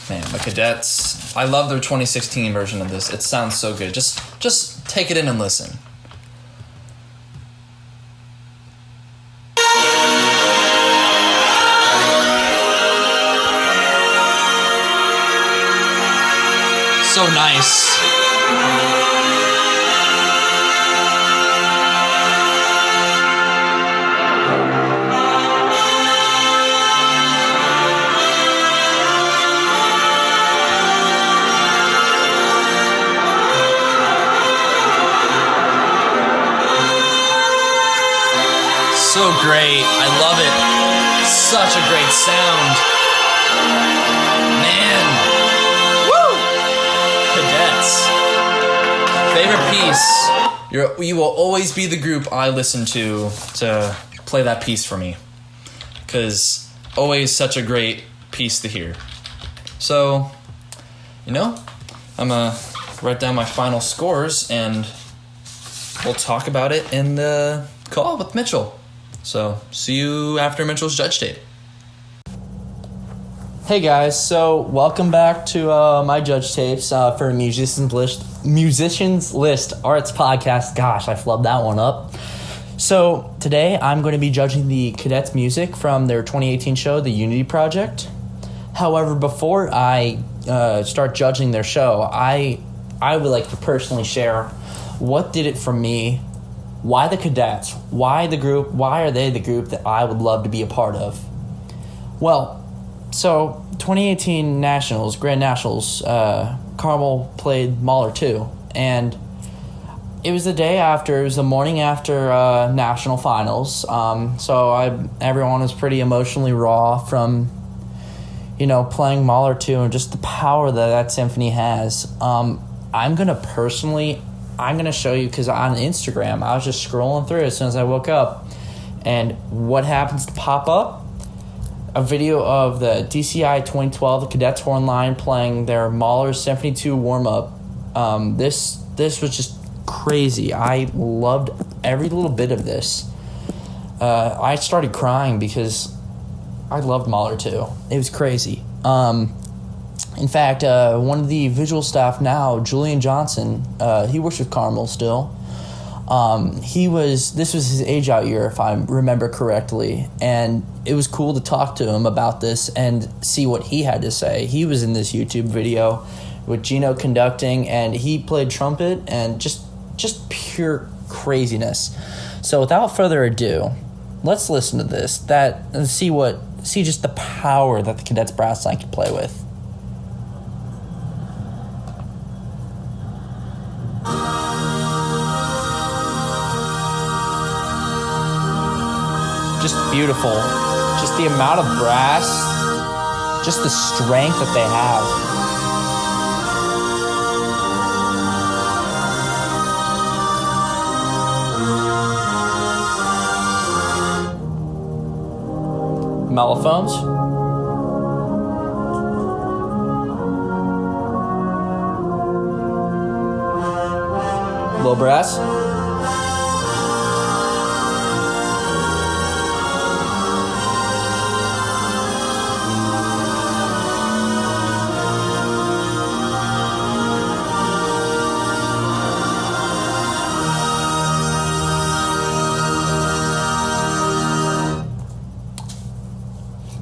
Man, the Cadets. I love their 2016 version of this. It sounds so good. Just take it in and listen. So nice. So great. I love it. Such a great sound. Man. Woo! Cadets. Favorite piece. You will always be the group I listen to play that piece for me. Because always such a great piece to hear. So, I'm going to write down my final scores and we'll talk about it in the call with Mitchell. So, see you after Mitchell's judge tape. Hey guys, so welcome back to my judge tapes for Musicians List Arts Podcast. Gosh, I flubbed that one up. So, today I'm going to be judging the Cadets music from their 2018 show, The Unity Project. However, before I start judging their show, I would like to personally share what did it for me. Why the Cadets? Why the group? Why are they the group that I would love to be a part of? Well, so 2018 Nationals, Grand Nationals, Carmel played Mahler 2, and it was the morning after National Finals, so everyone was pretty emotionally raw from, playing Mahler 2 and just the power that symphony has. I'm going to show you, because on Instagram, I was just scrolling through as soon as I woke up, and what happens to pop up? A video of the DCI 2012, the Cadets horn line playing their Mahler Symphony 2 warm-up. This was just crazy. I loved every little bit of this. I started crying because I loved Mahler 2. It was crazy. In fact, one of the visual staff now, Julian Johnson, he works with Carmel still. This was his age out year, if I remember correctly, and it was cool to talk to him about this and see what he had to say. He was in this YouTube video with Gino conducting, and he played trumpet, and just pure craziness. So without further ado, let's listen to this and see just the power that the Cadets brass line can play with. just beautiful. Just the amount of brass, just the strength that they have. Mellophones. Low brass.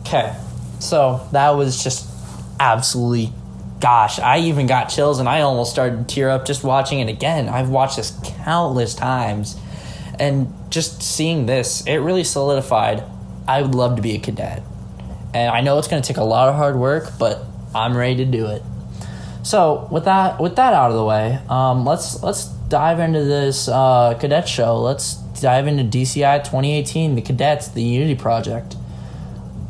Okay, so that was just absolutely, gosh, I even got chills and I almost started to tear up just watching it again. I've watched this countless times, and just seeing this, it really solidified I would love to be a cadet. And I know it's going to take a lot of hard work, but I'm ready to do it. So with that out of the way, let's dive into this cadet show. Let's dive into DCI 2018, the Cadets, the Unity Project.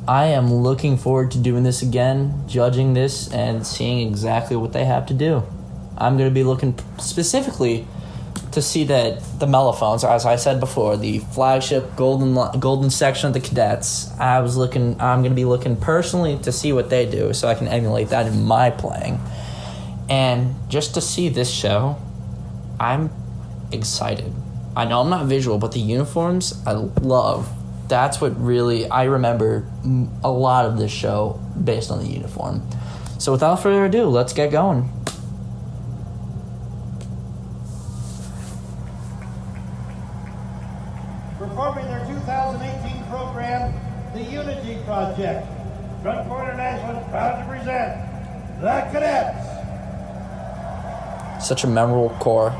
I am looking forward to doing this again, judging this, and seeing exactly what they have to do. I'm going to be looking specifically to see that the mellophones, as I said before, the flagship golden section of the Cadets. I'm going to be looking personally to see what they do, so I can emulate that in my playing. And just to see this show, I'm excited. I know I'm not visual, but the uniforms I love. That's what really, I remember a lot of this show based on the uniform. So without further ado, let's get going. Performing their 2018 program, the Unity Project. Drum Corps International is proud to present the Cadets. Such a memorable corps.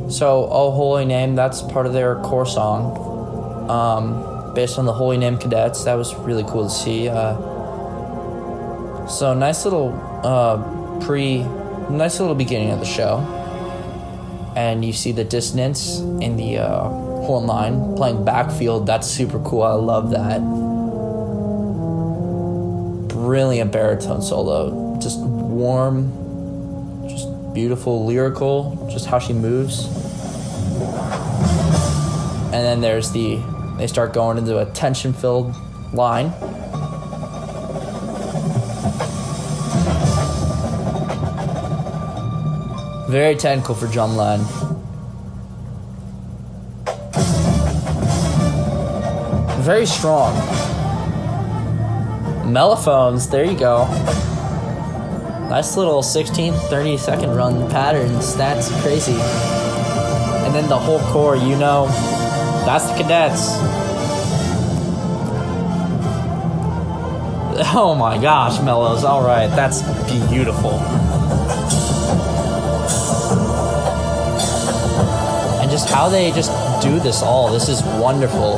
So, Oh Holy Name, that's part of their core song, based on the Holy Name Cadets. That was really cool to see. So, nice little beginning of the show. And you see the dissonance in the horn line playing backfield. That's super cool. I love that. Brilliant baritone solo. Just warm, just beautiful, lyrical, just how she moves. And then they start going into a tension-filled line. Very technical for drumline. Very strong. Mellophones, there you go. Nice little 16, 30-second run patterns. That's crazy. And then the whole core, that's the Cadets. Oh my gosh, mellows. All right, that's beautiful. And just how they just do this all. This is wonderful.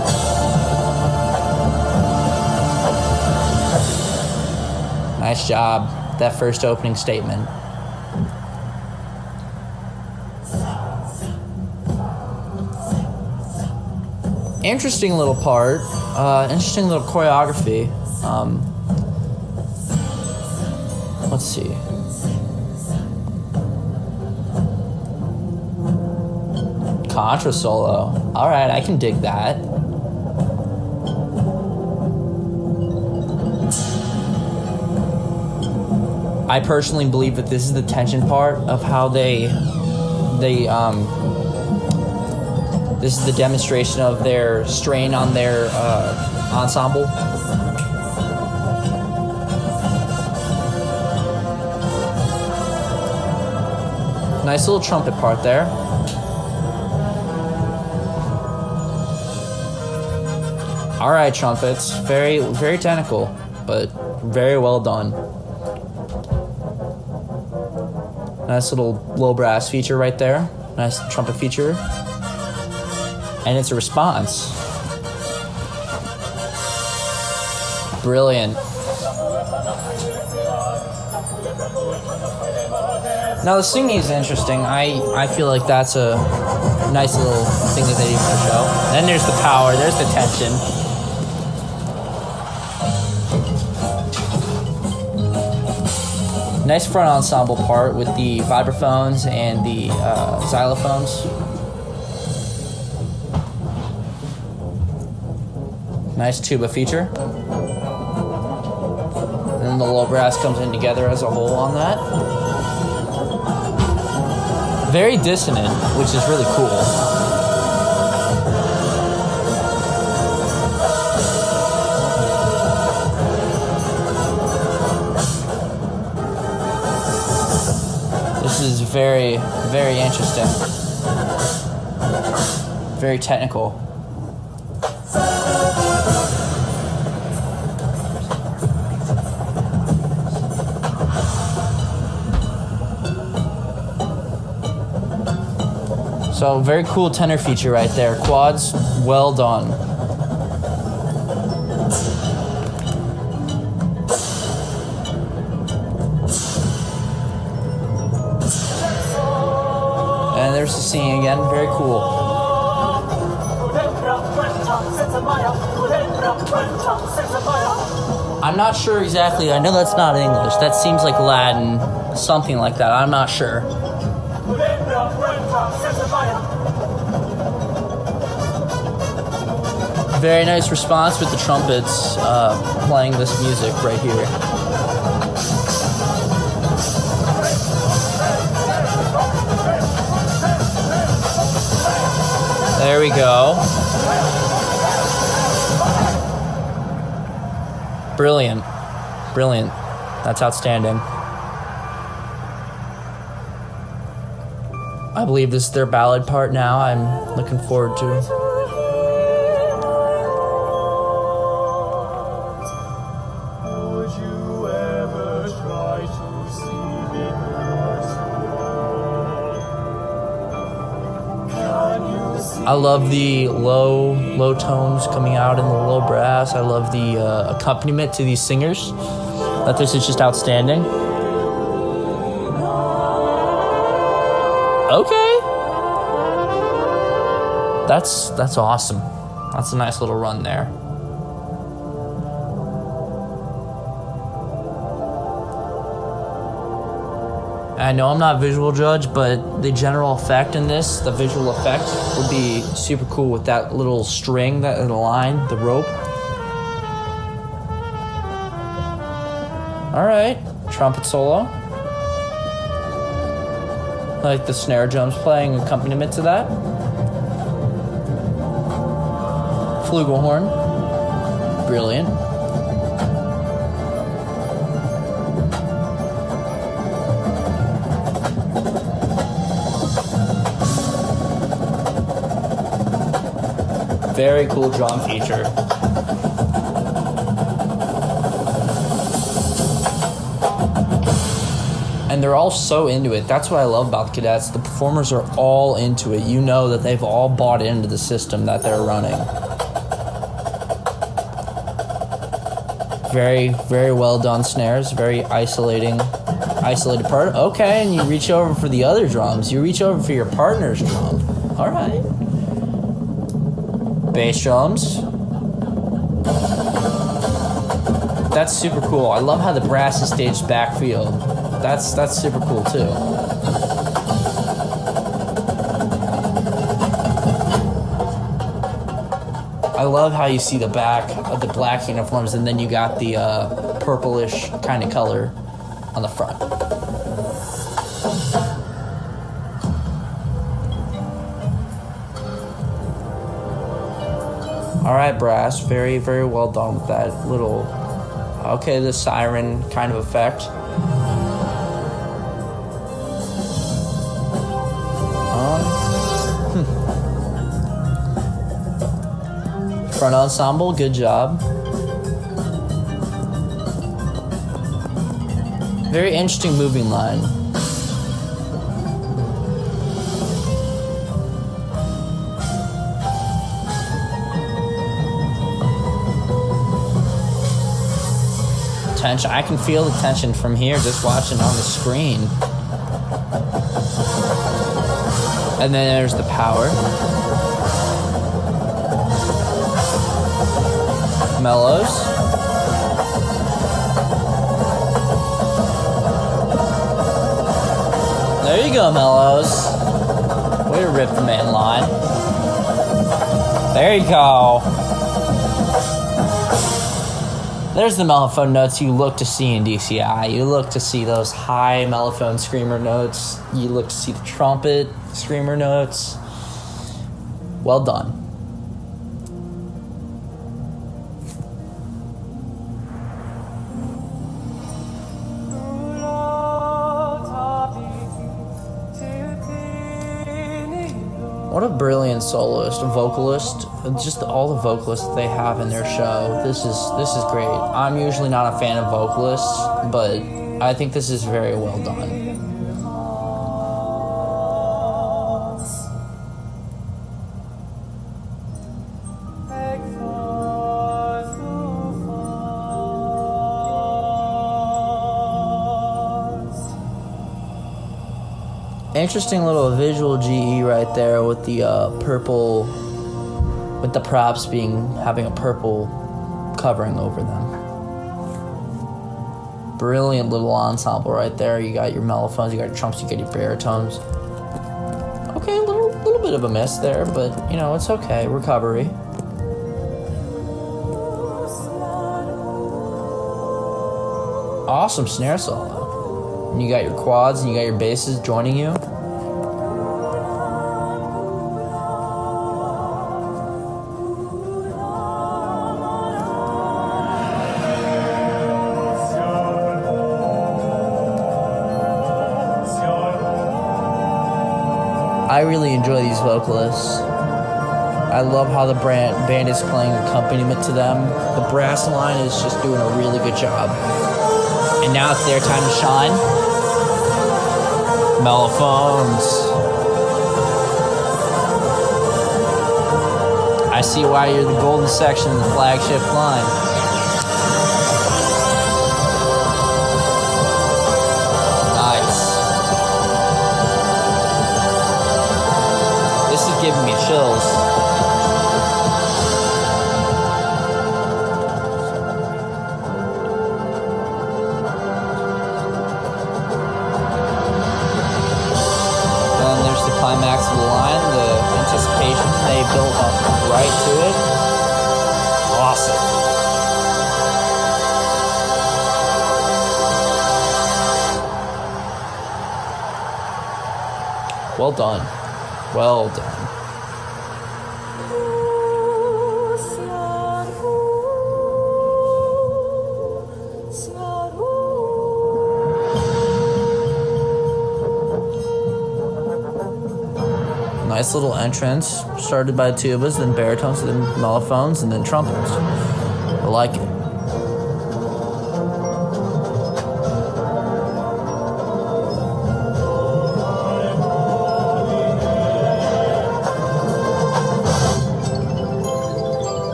Nice job. That first opening statement. Interesting little part. Interesting little choreography. Let's see. Contra solo. Alright, I can dig that. I personally believe that this is the tension part of how this is the demonstration of their strain on their ensemble. Nice little trumpet part there. All right, trumpets. Very, very technical, but very well done. Nice little low brass feature right there. Nice trumpet feature. And it's a response. Brilliant. Now the singing is interesting. I feel like that's a nice little thing that they do for the show. Then there's the power, there's the tension. Nice front ensemble part with the vibraphones and the xylophones. Nice tuba feature. And then the low brass comes in together as a whole on that. Very dissonant, which is really cool. This is very, very interesting. Very technical. So very cool tenor feature right there. Quads, well done. And there's the singing again, very cool. I'm not sure exactly, I know that's not English, that seems like Latin, something like that, I'm not sure. Very nice response with the trumpets playing this music right here. There we go. Brilliant. Brilliant. That's outstanding. I believe this is their ballad part now. I'm looking forward to it. I love the low tones coming out in the low brass. I love the accompaniment to these singers. That this is just outstanding. Okay. That's awesome. That's a nice little run there. I know I'm not a visual judge, but the general effect in this, the visual effect, would be super cool with that little string, that little line, the rope. Alright, trumpet solo. I like the snare drums playing accompaniment to that. Flugelhorn. Brilliant. Very cool drum feature. And they're all so into it. That's what I love about the Cadets. The performers are all into it. You know that they've all bought into the system that they're running. Very, very well done snares. Very isolated part. Okay, and you reach over for the other drums. You reach over for your partner's drum. All right. Bass drums. That's super cool. I love how the brass is staged backfield. That's super cool too. I love how you see the back of the black uniforms and then you got the purplish kind of color on the front. Alright, brass. Very, very well done with that little... Okay, the siren kind of effect. Front ensemble, good job. Very interesting moving line. tension. I can feel the tension from here just watching on the screen. And then there's the power. Mellows. There you go, Mellows. Way to rip the main line. There you go. There's the mellophone notes you look to see in DCI. You look to see those high mellophone screamer notes. You look to see the trumpet screamer notes. Well done. What a brilliant soloist, vocalist, just all the vocalists they have in their show. This is great. I'm usually not a fan of vocalists, but I think this is very well done. Interesting little visual GE right there with the purple, with the props having a purple covering over them. Brilliant little ensemble right there. You got your mellophones, you got your trumps, you got your baritones. Okay, a little bit of a miss there, but it's okay. Recovery. Awesome snare solo. And you got your quads and you got your basses joining you. I really enjoy these vocalists. I love how the band is playing accompaniment to them. The brass line is just doing a really good job. And now it's their time to shine. Mellophones. I see why you're the golden section in the flagship line. Giving me chills. Then there's the climax of the line, the anticipation. They built up right to it. Awesome. Well done. Well done. Nice little entrance, started by tubas, then baritones, then mellophones, and then trumpets. I like it.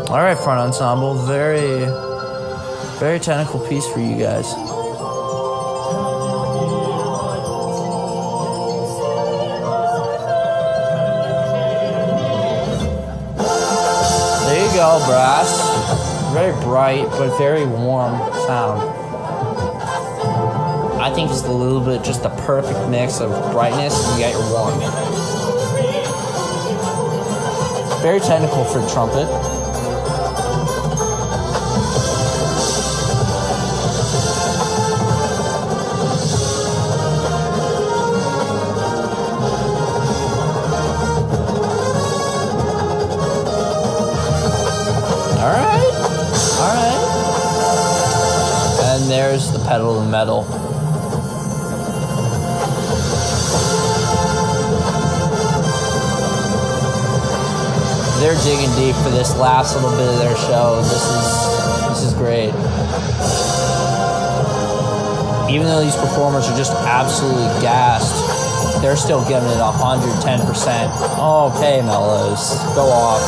All right, front ensemble, very, very technical piece for you guys. There you go, brass. Very bright, but very warm sound. I think it's a little bit just the perfect mix of brightness and you got your warmth. Very technical for the trumpet. Alright. And there's the pedal to the metal. They're digging deep for this last little bit of their show. This is great. Even though these performers are just absolutely gassed, they're still giving it 110%. Okay, Mellows, go off.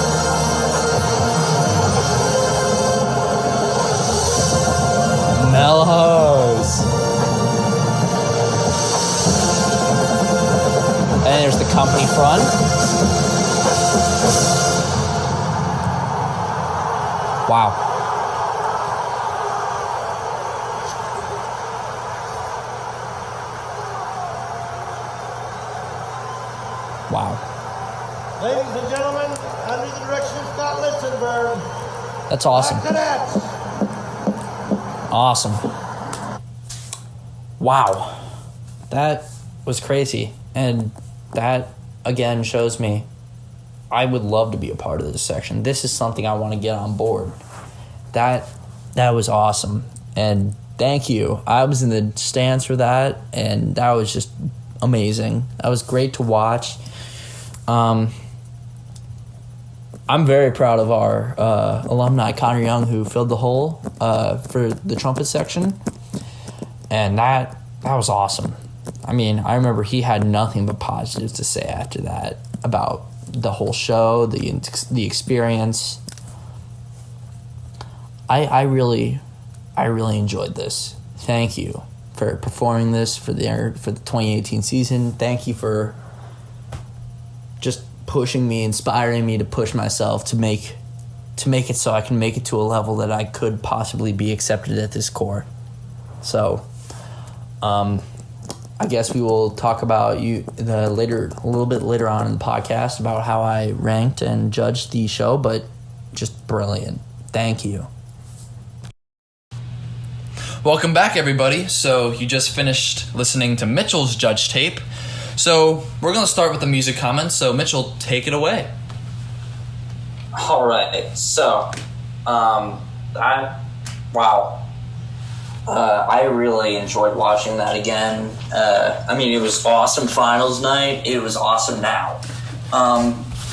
Mellows. And there's the company front. Wow. Wow. Ladies and gentlemen, under the direction of Scott Litzenberg. That's awesome. Cadets. Awesome. Wow. That was crazy. And that, again, shows me I would love to be a part of this section. This is something I want to get on board. That was awesome. And thank you. I was in the stands for that, and that was just amazing. That was great to watch. I'm very proud of our alumni, Connor Young, who filled the hole for the trumpet section. And that was awesome. I mean, I remember he had nothing but positives to say after that about the whole show, the experience. I really enjoyed this. Thank you for performing this for the 2018 season. Thank you for just pushing me, inspiring me to push myself to make it so I can make it to a level that I could possibly be accepted at this Corps. So, I guess we will talk about a little bit later on in the podcast about how I ranked and judged the show, but just brilliant. Thank you. Welcome back, everybody. So you just finished listening to Mitchell's judge tape. So we're going to start with the music comments. So Mitchell, take it away. All right. So, I really enjoyed watching that again. I mean, it was awesome finals night. It was awesome now.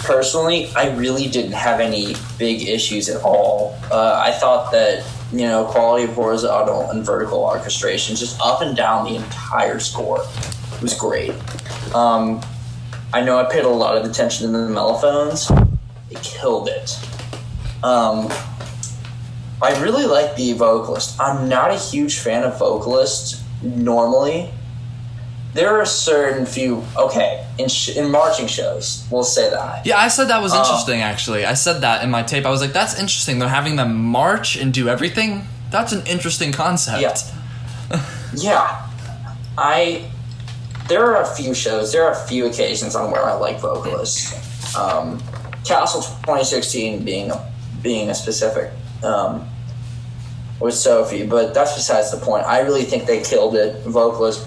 Personally, I really didn't have any big issues at all. I thought that, quality of horizontal and vertical orchestration, just up and down the entire score, was great. I know I paid a lot of attention to the mellophones. They killed it. I really like the vocalist. I'm not a huge fan of vocalists normally. There are a certain few, in marching shows, we'll say that. Yeah, I said that was interesting, actually. I said that in my tape. I was like, that's interesting. They're having them march and do everything. That's an interesting concept. Yeah. There are a few shows, there are a few occasions on where I like vocalists. Castle 2016 being a specific with Sophie, but that's besides the point. I really think they killed it, vocalist,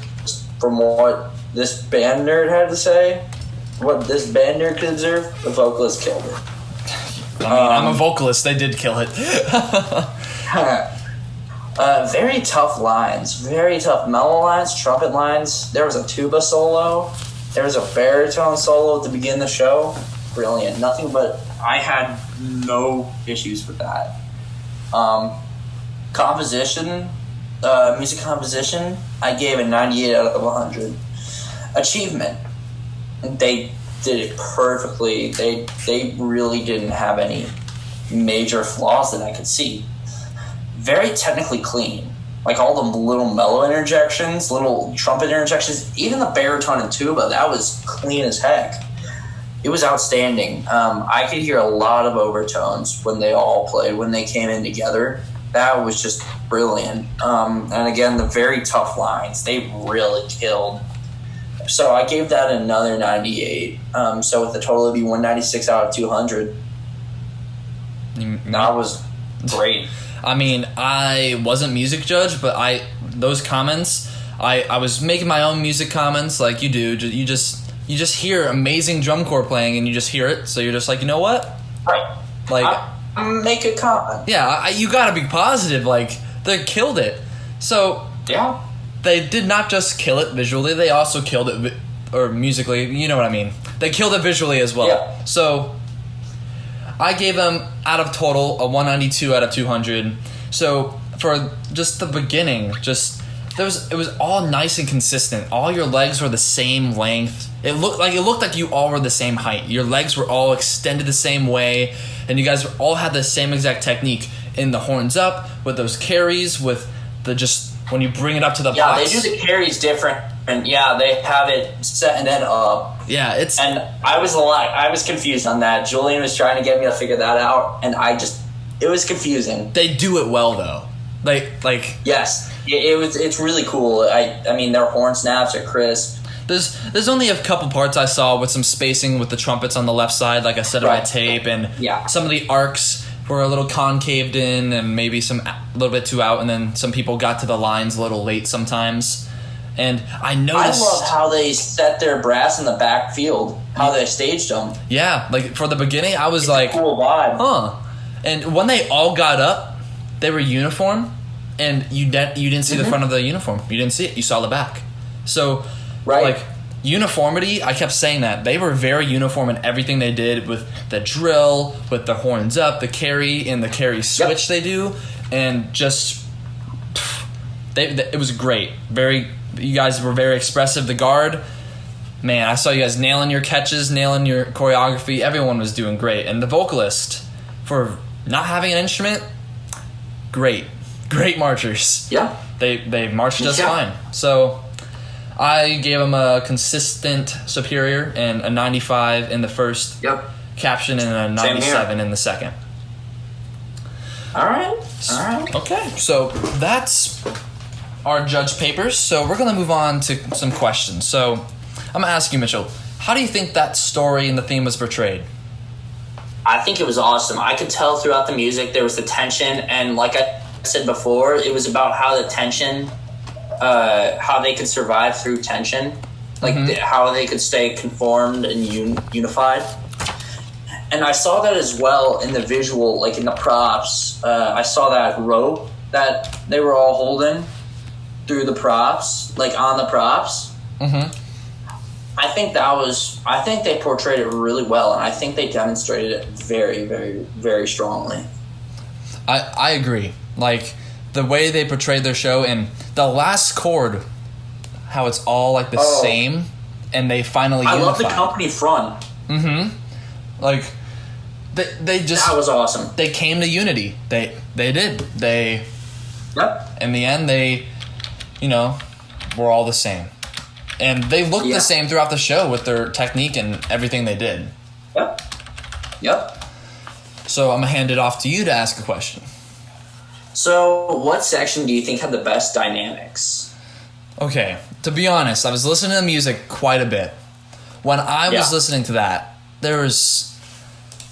from what this band nerd had to say, what this band nerd could observe, the vocalist killed it. I mean, I'm a vocalist, they did kill it. Very tough lines, very tough mellow lines, trumpet lines. There was a tuba solo, there was a baritone solo at the beginning of the show. Brilliant. Nothing but I had no issues with that. Composition, music composition, I gave a 98 out of 100. Achievement, they did it perfectly. They really didn't have any major flaws that I could see. Very technically clean. Like all the little mellow interjections, little trumpet interjections, even the baritone and tuba, that was clean as heck. It was outstanding. I could hear a lot of overtones when they all played, when they came in together. That was just brilliant. And again, the very tough lines, they really killed. So I gave that another 98. So with a total, it'd be 196 out of 200. That was great. I mean, I wasn't music judge, but those comments, I was making my own music comments like you do. You just hear amazing drum corps playing and you just hear it, so you're just like, you know what? Right. Like, make a comment. Yeah, you gotta be positive. Like, they killed it. So yeah, they did not just kill it visually; they also killed it or musically. You know what I mean? They killed it visually as well. Yeah. So I gave them out of total a 192 out of 200. So for just the beginning, it was all nice and consistent. All your legs were the same length. It looked like you all were the same height. Your legs were all extended the same way, and you guys all had the same exact technique in the horns up, with those carries, with just when you bring it up to the Yeah, box. they do the carries different, and yeah, they have it set and then up. Yeah, it's And I was confused on that. Julian was trying to get me to figure that out, and it was confusing. they do it well though. Like Yes, it's really cool. I mean, their horn snaps are crisp. there's only a couple parts I saw with some spacing with the trumpets on the left side, like I said on my Right. tape, and Yeah. some of the arcs were a little concaved in and maybe a little bit too out, and then some people got to the lines a little late sometimes. And I noticed, I love how they set their brass in the backfield, how they staged them. yeah, like for the beginning, I was like, Cool vibe. huh. And when they all got up, they were uniform, and you didn't see the front of the uniform. You didn't see it. You saw the back. So, Right. like, uniformity, I kept saying that. They were very uniform in everything they did with the drill, with the horns up, the carry, and the carry switch they do. And just, it was great. You guys were very expressive. The guard, man, I saw you guys nailing your catches, nailing your choreography. Everyone was doing great. And the vocalist, for not having an instrument, great marchers. Yeah. They marched just Yeah. fine. So I gave them a consistent superior and a 95 in the first Yep. caption and a Same here. 97 in the second. All right. Okay, so that's our judge papers. So we're going to move on to some questions. So I'm going to ask you, Mitchell, how do you think that story and the theme was portrayed? I think it was awesome. I could tell throughout the music there was the tension, and like I said before, it was about how the tension, how they could survive through tension, like how they could stay conformed and unified. And I saw that as well in the visual, like in the props. I saw that rope that they were all holding through the props, like on the props. Mm-hmm. I think they portrayed it really well, and I think they demonstrated it very, very, very strongly. I agree. Like, the way they portrayed their show, and the last chord, how it's all like the same, and they finally I unified. love the company front. Mm-hmm. Like, they just... That was awesome. They came to unity. They did. Yep. In the end, they, were all the same. And they looked the same throughout the show with their technique and everything they did. Yep. So I'm going to hand it off to you to ask a question. So, what section do you think had the best dynamics? Okay, to be honest, I was listening to music quite a bit. When I was listening to that, there was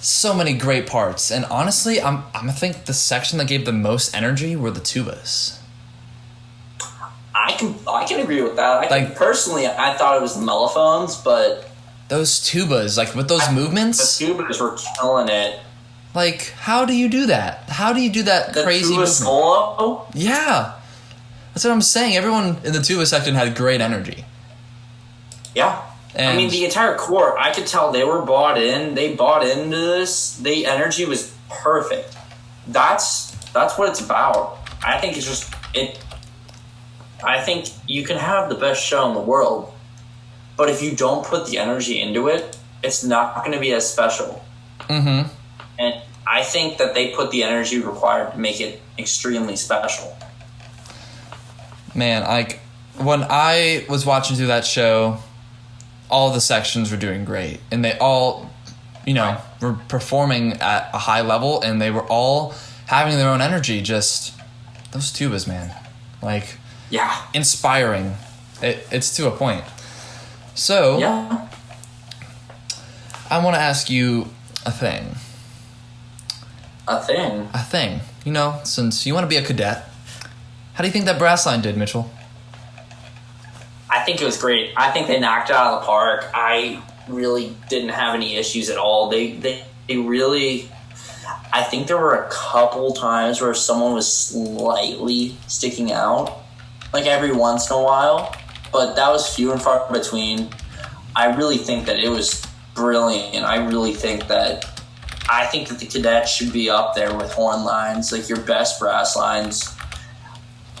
so many great parts. And honestly, I think the section that gave the most energy were the tubas. I can agree with that. Personally, I thought it was the mellophones, but those tubas, like with those movements, the tubas were killing it. Like, how do you do that? How do you do that crazy tuba movement? solo? Yeah, that's what I'm saying. Everyone in the tuba section had great energy. Yeah. And I mean, the entire Corp, I could tell they were bought in. They bought into this. The energy was perfect. That's what it's about. I think it's just it. I think you can have the best show in the world, but if you don't put the energy into it, it's not going to be as special. Mm-hmm. And I think that they put the energy required to make it extremely special. Man, like, when I was watching through that show, all the sections were doing great. And they all, were performing at a high level, and they were all having their own energy. Just, those tubas, man. Like, yeah. Inspiring. It's to a point. So, yeah. I want to ask you a thing. A thing? Since you want to be a cadet, how do you think that brass line did, Mitchell? I think it was great. I think they knocked it out of the park. I really didn't have any issues at all. They really... I think there were a couple times where someone was slightly sticking out, like every once in a while, but that was few and far between. I really think that it was brilliant. I think that the cadets should be up there with horn lines, like your best brass lines.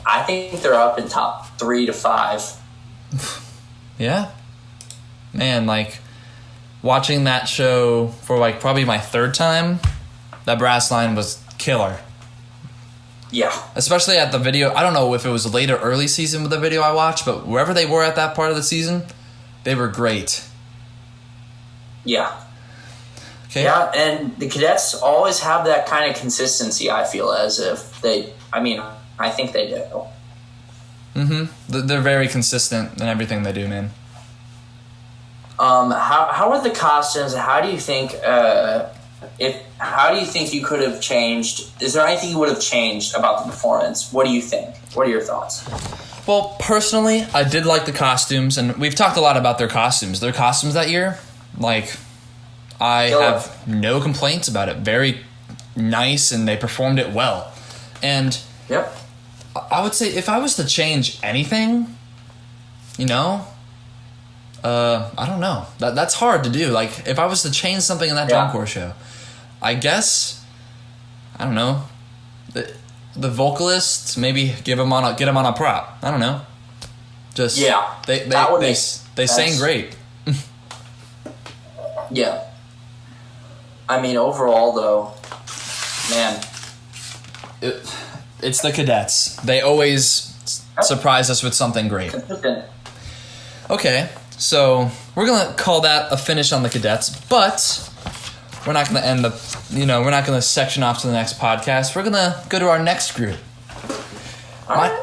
I think they're up in top 3 to 5. Yeah. Man, like, watching that show for, like, probably my third time, that brass line was killer. Yeah. Especially at the video. I don't know if it was late or early season with the video I watched, but wherever they were at that part of the season, they were great. Yeah. Okay. Yeah, and the Cadets always have that kind of consistency, I feel, as if I think they do. Mm-hmm. They're very consistent in everything they do, man. How are the costumes? How do you think you could have changed? Is there anything you would have changed about the performance? What do you think? What are your thoughts? Well, personally, I did like the costumes, and we've talked a lot about their costumes. Their costumes that year, like, I have no complaints about it. Very nice, and they performed it well. And yep. I would say if I was to change anything, I don't know. That's hard to do. Like, if I was to change something in that drum corps show, I guess, I don't know, the vocalists, maybe get them on a prop. I don't know. Just they sang great. Yeah. I mean, overall, though, man, it's the Cadets. They always surprise us with something great. Okay, so we're gonna call that a finish on the Cadets, but we're not gonna end we're not gonna section off to the next podcast. We're gonna go to our next group.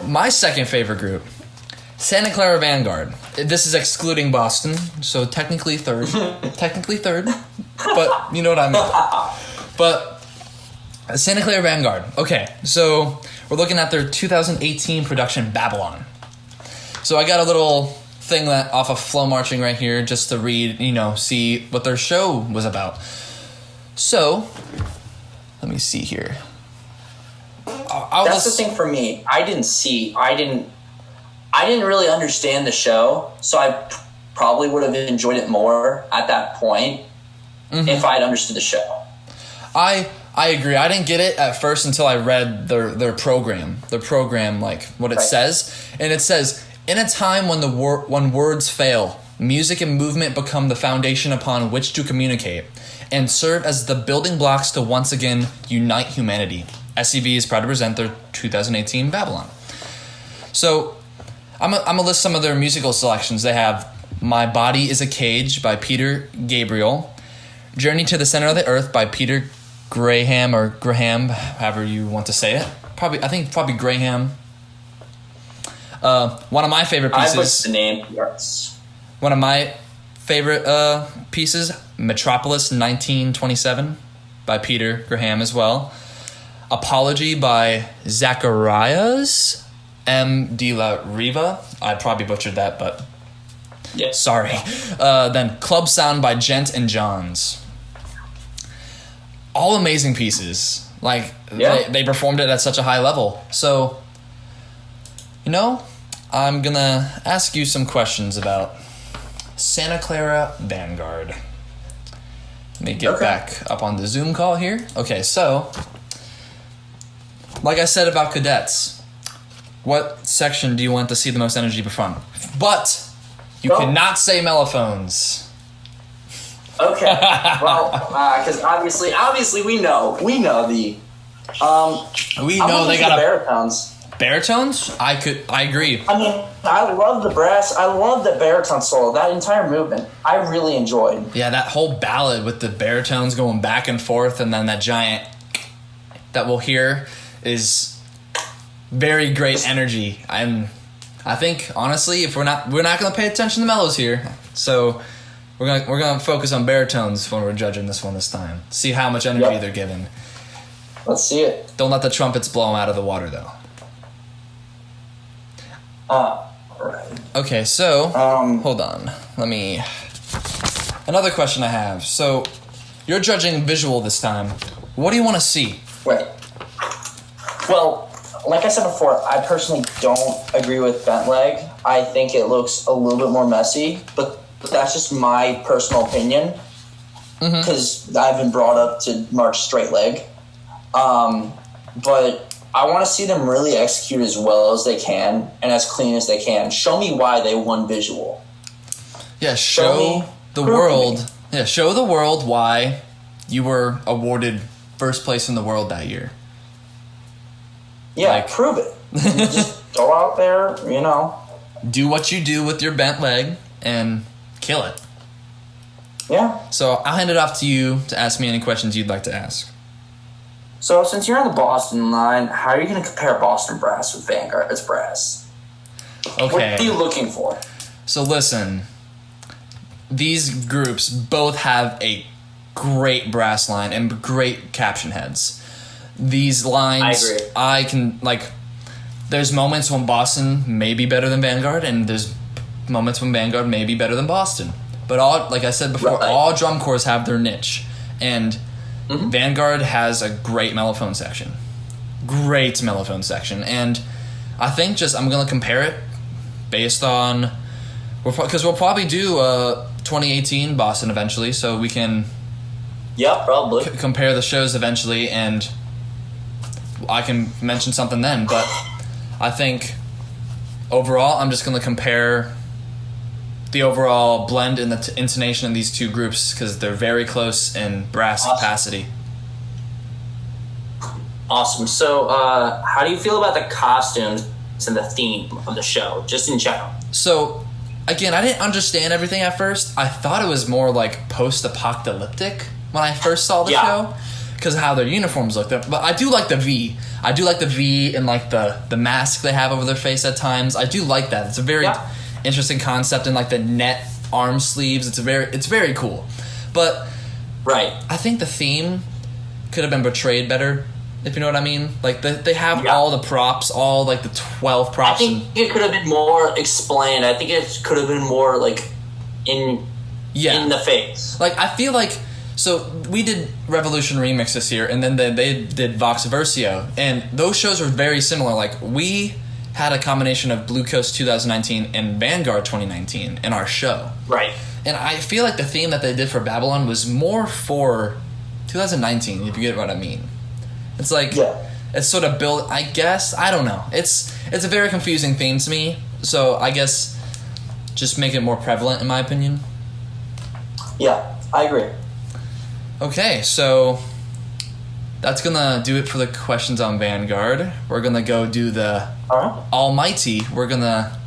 My second favorite group, Santa Clara Vanguard. This is excluding Boston, so technically third. But you know what I mean. But Santa Clara Vanguard. Okay, so we're looking at their 2018 production, Babylon. So I got a little thing that off of Flow Marching right here just to read, see what their show was about. So, let me see here. That's the thing for me. I didn't really understand the show, so I probably would have enjoyed it more at that point if I had understood the show. I agree. I didn't get it at first until I read their program. Their program, like what it says, and it says, in a time when when words fail, music and movement become the foundation upon which to communicate and serve as the building blocks to once again unite humanity. SCV is proud to present their 2018 Babylon. So, I'm gonna list some of their musical selections. They have My Body is a Cage by Peter Gabriel, Journey to the Center of the Earth by Peter Graham, or Graham, however you want to say it. I think Graham. One of my favorite pieces. I butchered the name. Yes. One of my favorite pieces, Metropolis 1927 by Peter Graham as well. Apology by Zacharias M. de la Riva. I probably butchered that, but sorry. Then Club Sound by Gent and Johns. All amazing pieces. Like, they performed it at such a high level. So, I'm going to ask you some questions about Santa Clara Vanguard. Let me get back up on the Zoom call here. Okay, so, like I said about Cadets, what section do you want to see the most energy perform? But you cannot say mellophones. Okay. Well, because obviously we know the. We know they got baritones. Baritones? I agree. I mean, I love the brass. I love the baritone solo. That entire movement, I really enjoyed. Yeah, that whole ballad with the baritones going back and forth, and then that giant that we'll hear is very great energy. I think honestly, if we're not going to pay attention to mellows here, so we're gonna focus on baritones when we're judging this one this time. See how much energy they're giving. Let's see it. Don't let the trumpets blow them out of the water, though. Right. Okay, so hold on. Another question I have. So, you're judging visual this time. What do you want to see? Wait. Well, like I said before, I personally don't agree with bent leg. I think it looks a little bit more messy, but that's just my personal opinion. Because I've been brought up to march straight leg. But I want to see them really execute as well as they can and as clean as they can. Show me why they won visual. Yeah, show the world. Yeah, show the world why you were awarded first place in the world that year. Yeah, prove it. Just go out there, do what you do with your bent leg and kill it. Yeah. So I'll hand it off to you to ask me any questions you'd like to ask. So since you're on the Boston line, how are you going to compare Boston brass with Vanguard's brass? Okay. What are you looking for? So listen, these groups both have a great brass line and great caption heads. These lines, I I agree. can, there's moments when Boston may be better than Vanguard, and there's moments when Vanguard may be better than Boston. But like I said before, all drum corps have their niche. And Vanguard has a great mellophone section. And I think I'm going to compare it based on... Because we'll probably do 2018 Boston eventually, so we can... Yeah, probably. Compare the shows eventually, and I can mention something then. But I think overall, I'm just going to compare the overall blend in the intonation of these two groups because they're very close in brass capacity. Awesome. So, how do you feel about the costumes and the theme of the show, just in general? So, again, I didn't understand everything at first. I thought it was more like post-apocalyptic when I first saw the show because of how their uniforms looked. But I do like the V. I do like the V and like the mask they have over their face at times. I do like that. It's a very interesting concept, and like the net arm sleeves. It's very cool. But I think the theme could have been portrayed better, if you know what I mean. Like they have all the props, all like the 12 props. I think it could have been more explained. I think it could have been more like in the face. Like I feel like, so we did Revolution Remix this year, and then they did Vox Versio, and those shows were very similar. Like we had a combination of Blue Coast 2019 and Vanguard 2019 in our show. Right. And I feel like the theme that they did for Babylon was more for 2019, if you get what I mean. It's like, it's sort of built, I guess, I don't know. It's a very confusing theme to me, so I guess just make it more prevalent, in my opinion. Yeah, I agree. Okay, so that's gonna do it for the questions on Vanguard. We're gonna go do the Almighty. We're gonna,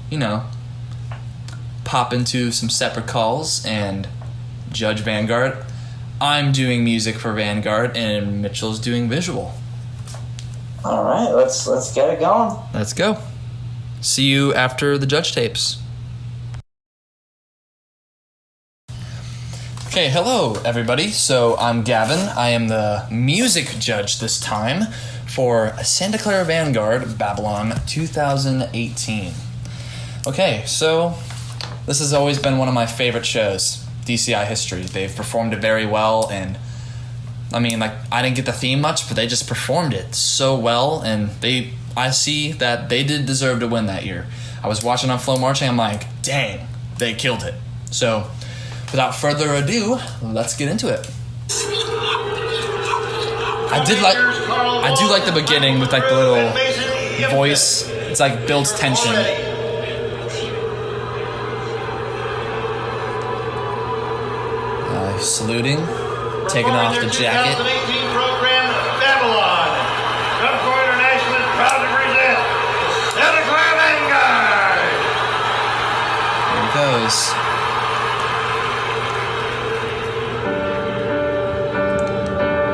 pop into some separate calls and judge Vanguard. I'm doing music for Vanguard, and Mitchell's doing visual. All right, let's get it going. Let's go. See you after the judge tapes. Okay, hello everybody. So I'm Gavin. I am the music judge this time for Santa Clara Vanguard Babylon 2018. Okay, so this has always been one of my favorite shows, DCI history. They've performed it very well, and I mean, I didn't get the theme much, but they just performed it so well, and I see that they did deserve to win that year. I was watching on Flow Marching, I'm like, dang, they killed it. So, without further ado, let's get into it. I do like the beginning with the little voice. It's builds tension. Saluting, taking off the jacket. 2018 program, Babylon. Drum Corps International is proud to present Santa Clara Vanguard. Here it goes.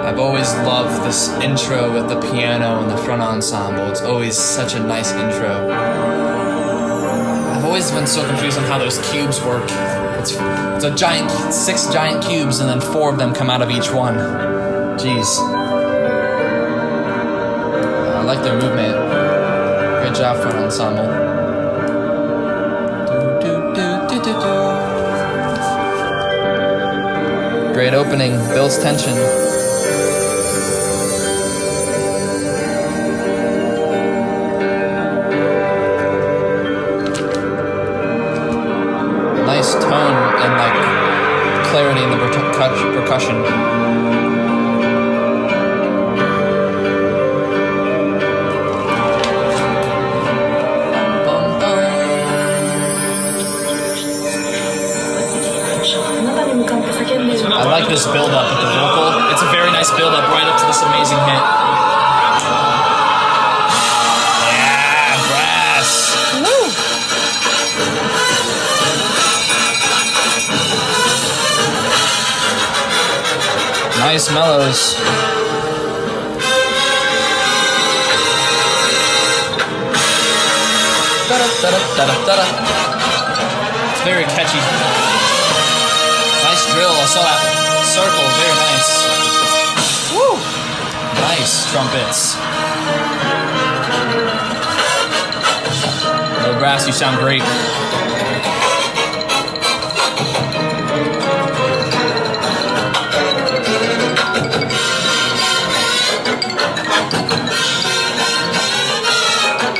I've always loved this intro with the piano and the front ensemble. It's always such a nice intro. I've always been so confused on how those cubes work. It's a giant, 6 giant cubes, and then 4 of them come out of each one. Jeez. I like their movement. Great job, front ensemble. Great opening, builds tension. Nice tone and clarity in the percussion. I like this build up with the vocal. It's a very nice build up right up to this amazing hit. Nice mellows. Da-da-da-da-da-da. It's very catchy. Nice drill. I saw that circle. Very nice. Woo! Nice trumpets. Low brass, you sound great.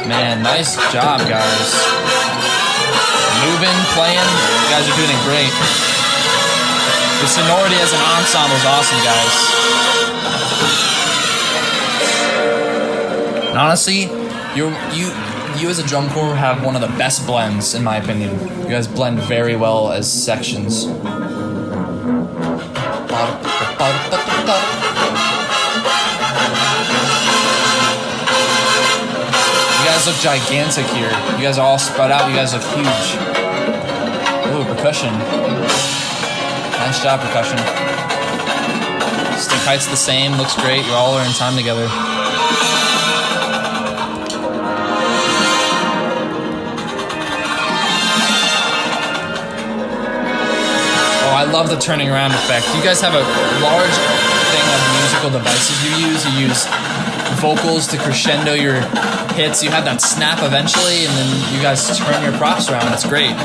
Man, nice job, guys. Moving, playing, you guys are doing it great. The sonority as an ensemble is awesome, guys. And honestly, you as a drum corps have one of the best blends, in my opinion. You guys blend very well as sections. You guys look gigantic here. You guys are all spread out. You guys look huge. Ooh, percussion. Nice job, percussion. Stick height's the same. Looks great. You all are in time together. Oh, I love the turning around effect. You guys have a large thing of musical devices you use. You use vocals to crescendo your hits. You have that snap eventually, and then you guys turn your props around. It's great.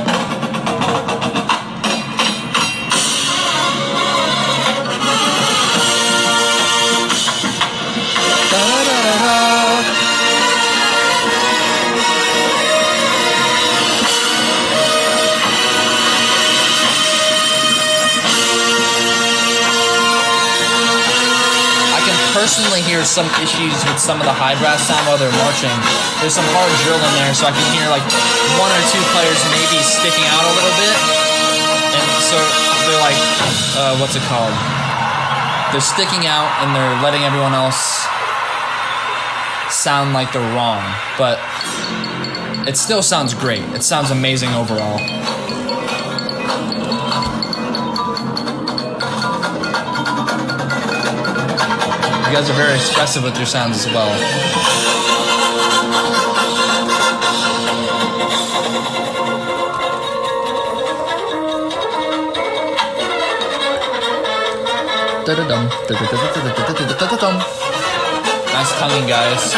Personally hear some issues with some of the high brass sound while they're marching. There's some hard drill in there, so I can hear like one or two players maybe sticking out a little bit. And so they're like, what's it called? They're sticking out and they're letting everyone else sound like they're wrong. But it still sounds great. It sounds amazing overall. You guys are very expressive with your sounds as well. Nice tonguing, guys.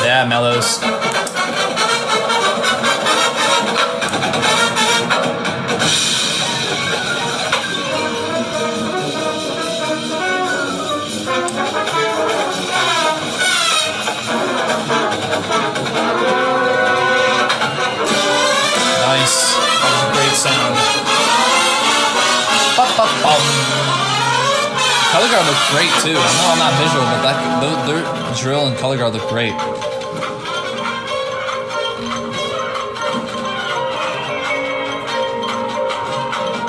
Yeah, mellows. Nice. That was a great sound. Color guard looked great too. I know I'm not visual, but their drill and color guard look great.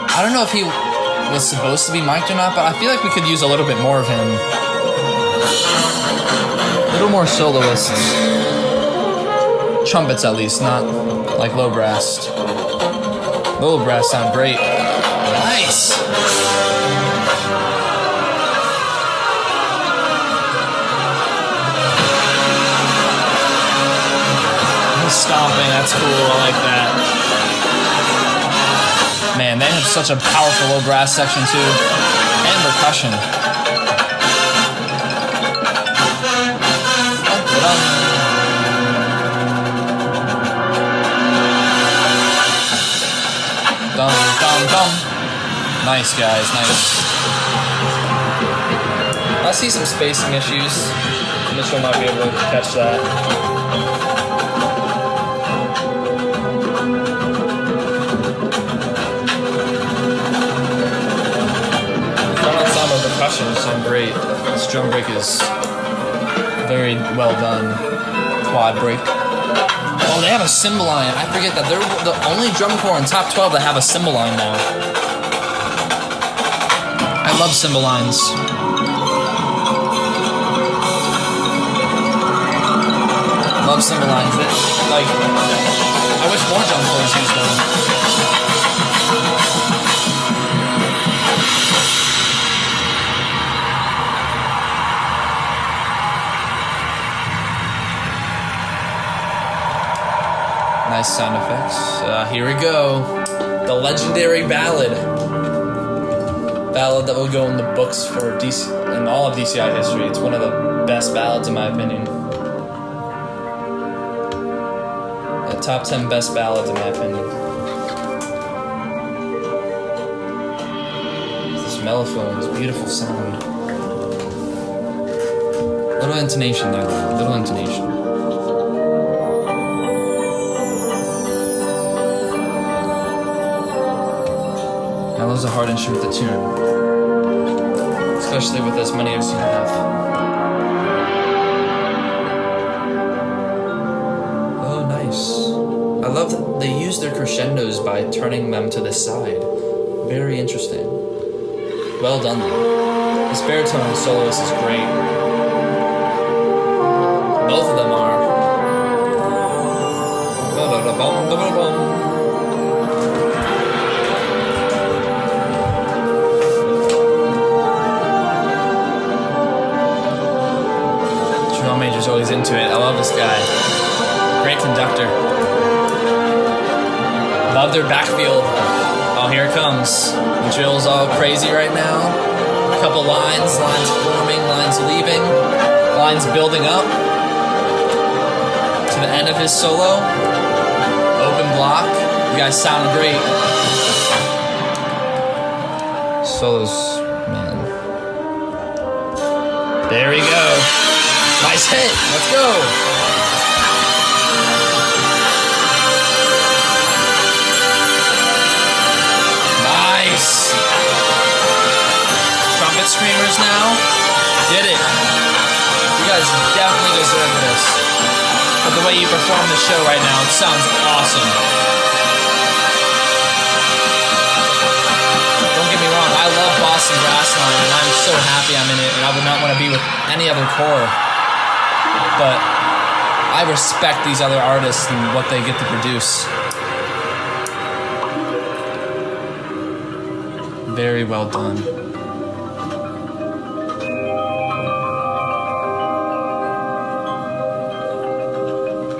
I don't know if he was supposed to be mic'd or not, but I feel like we could use a little bit more of him. A little more soloists. Trumpets at least, not like low brass. Low brass sound great. Nice. Stomping, that's cool. I like that. Man, they have such a powerful low brass section too, and percussion. Dum dum dum. Nice, guys, nice. I see some spacing issues. Mitchell might be able to catch that. Percussion sound great. This drum break is very well done. Quad break. Oh, they have a cymbal line. I forget that they're the only drum corps in top 12 that have a cymbal line now. I love cymbal lines. Love cymbal lines. Like, I wish more drum corps used them. Nice sound effects. Here we go. The legendary ballad. Ballad that will go in the books for in all of DCI history. It's one of the best ballads in my opinion. The top 10 best ballads in my opinion. This mellophone is beautiful sound. Little intonation there, little intonation. I love the hard instrument with the tune, especially with as many as you have. Oh, nice. I love that they use their crescendos by turning them to the side. Very interesting. Well done, though. This baritone soloist is great. Both of them are. Drum major's always into it. I love this guy. Great conductor. Love their backfield. Oh, here it comes. The drill's all crazy right now. A couple lines forming, lines leaving, lines building up. To the end of his solo. Open block. You guys sound great. Solos, man. There we go. Nice hit. Let's go. Nice. Trumpet screamers now. Did it. You guys definitely deserve this. But the way you perform the show right now, it sounds awesome. Don't get me wrong, I love Boston Brassline, and I'm so happy I'm in it, and I would not want to be with any other corps. But I respect these other artists and what they get to produce. Very well done.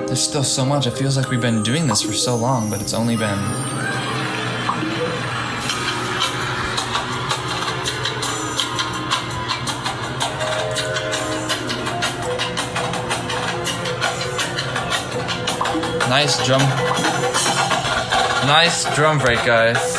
There's still so much. It feels like we've been doing this for so long, but it's only been... Nice drum break, guys.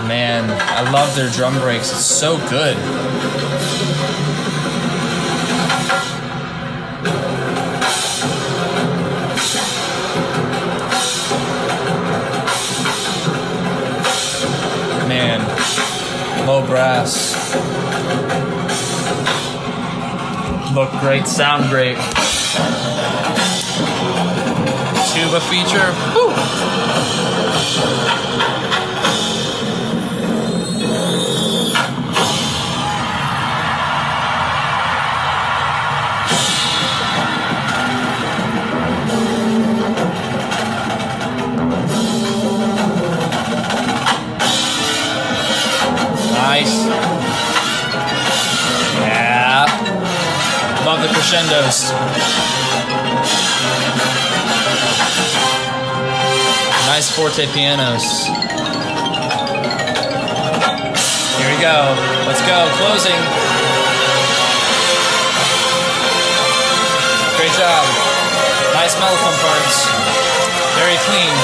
Man, I love their drum breaks. It's so good. Man, low brass. Look great, sound great. Tuba feature. Woo! Nice. Yeah. Love the crescendos. Nice forte pianos. Here we go. Let's go. Closing. Great job. Nice mellophone parts. Very clean.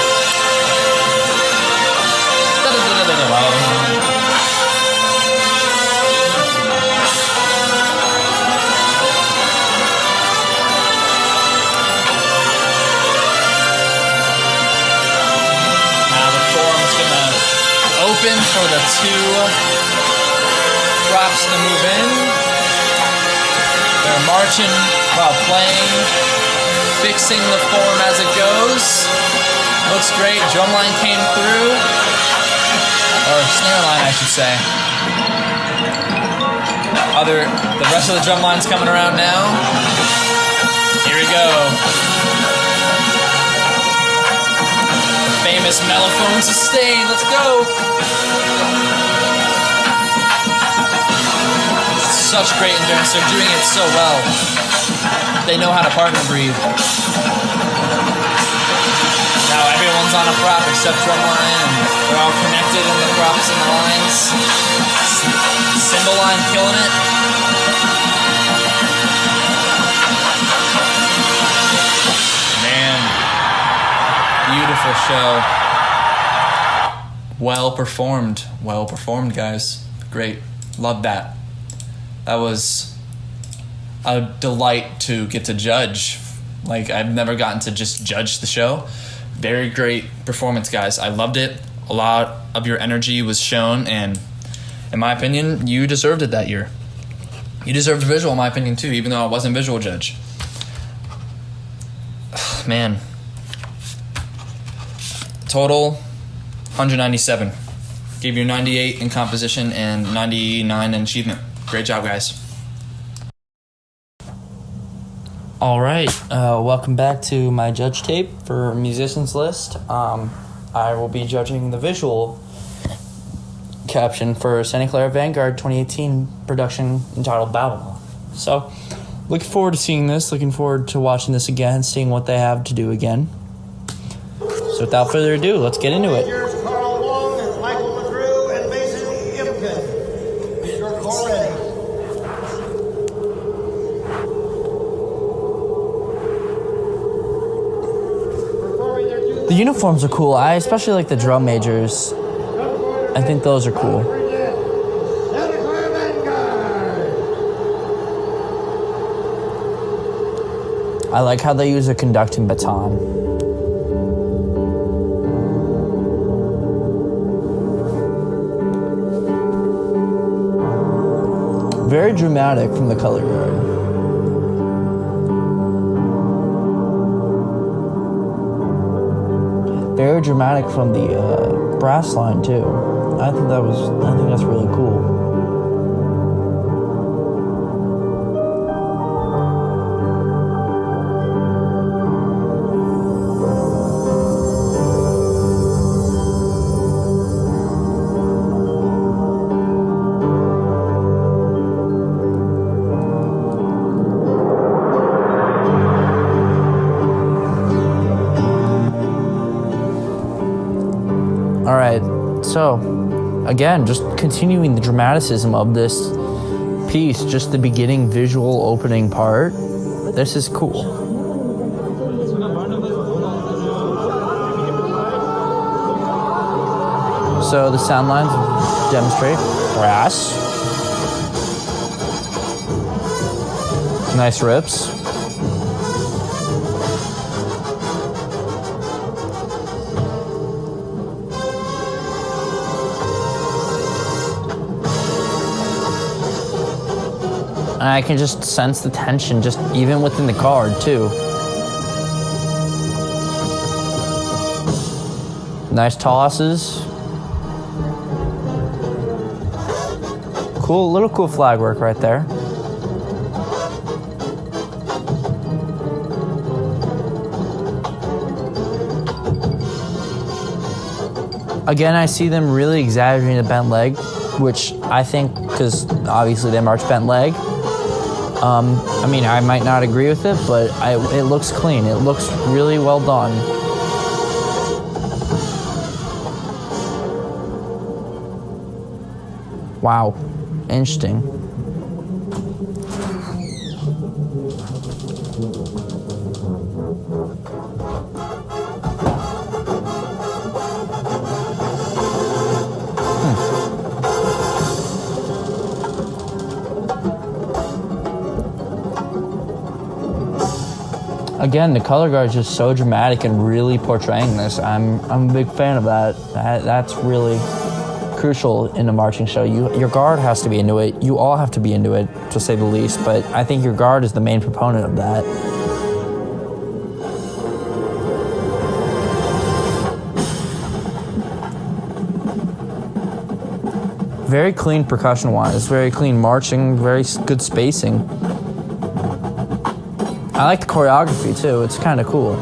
Open for the two props to move in. They're marching while playing, fixing the form as it goes. Looks great. Drum line came through, or snare line, I should say. The rest of the drum line's coming around now. Here we go. Famous mellophone sustain. Let's go. Such great endurance. They're doing it so well. They know how to partner breathe. Now everyone's on a prop except drumline, and they're all connected in the props and the lines. Cymbal line killing it. Man, beautiful show. Well performed, guys. Great, love that. That was a delight to get to judge. Like, I've never gotten to just judge the show. Very great performance, guys. I loved it. A lot of your energy was shown, and in my opinion, you deserved it that year. You deserved a visual, in my opinion, too, even though I wasn't a visual judge. Man. Total, 197. Gave you 98 in composition and 99 in achievement. Great job, guys. All right, welcome back to my judge tape for musicians list. I will be judging the visual caption for Clara Vanguard 2018 production entitled Babylon. So, looking forward to seeing this, looking forward to watching this again, seeing what they have to do again. So without further ado, let's get into it. Here's Carl Wong and Michael McGrew and Mason Imkin. Is your corps ready? The uniforms are cool. I especially like the drum majors. I think those are cool. Clara Vanguard. I like how they use a conducting baton. Very dramatic from the color guard. Very dramatic from the brass line too. I think that's really cool. All right, so again, just continuing the dramaticism of this piece, just the beginning visual opening part. This is cool. So the sound lines demonstrate brass. Nice rips. And I can just sense the tension just even within the guard too. Nice tosses. Cool, little cool flag work right there. Again, I see them really exaggerating the bent leg, which I think, because obviously they march bent leg. I mean, I might not agree with it, but it looks clean. It looks really well done. Wow, interesting. Again, the color guard is just so dramatic and really portraying this. I'm a big fan of that. That's really crucial in a marching show. Your guard has to be into it. You all have to be into it, to say the least. But I think your guard is the main proponent of that. Very clean percussion-wise, very clean marching, very good spacing. I like the choreography too, it's kind of cool.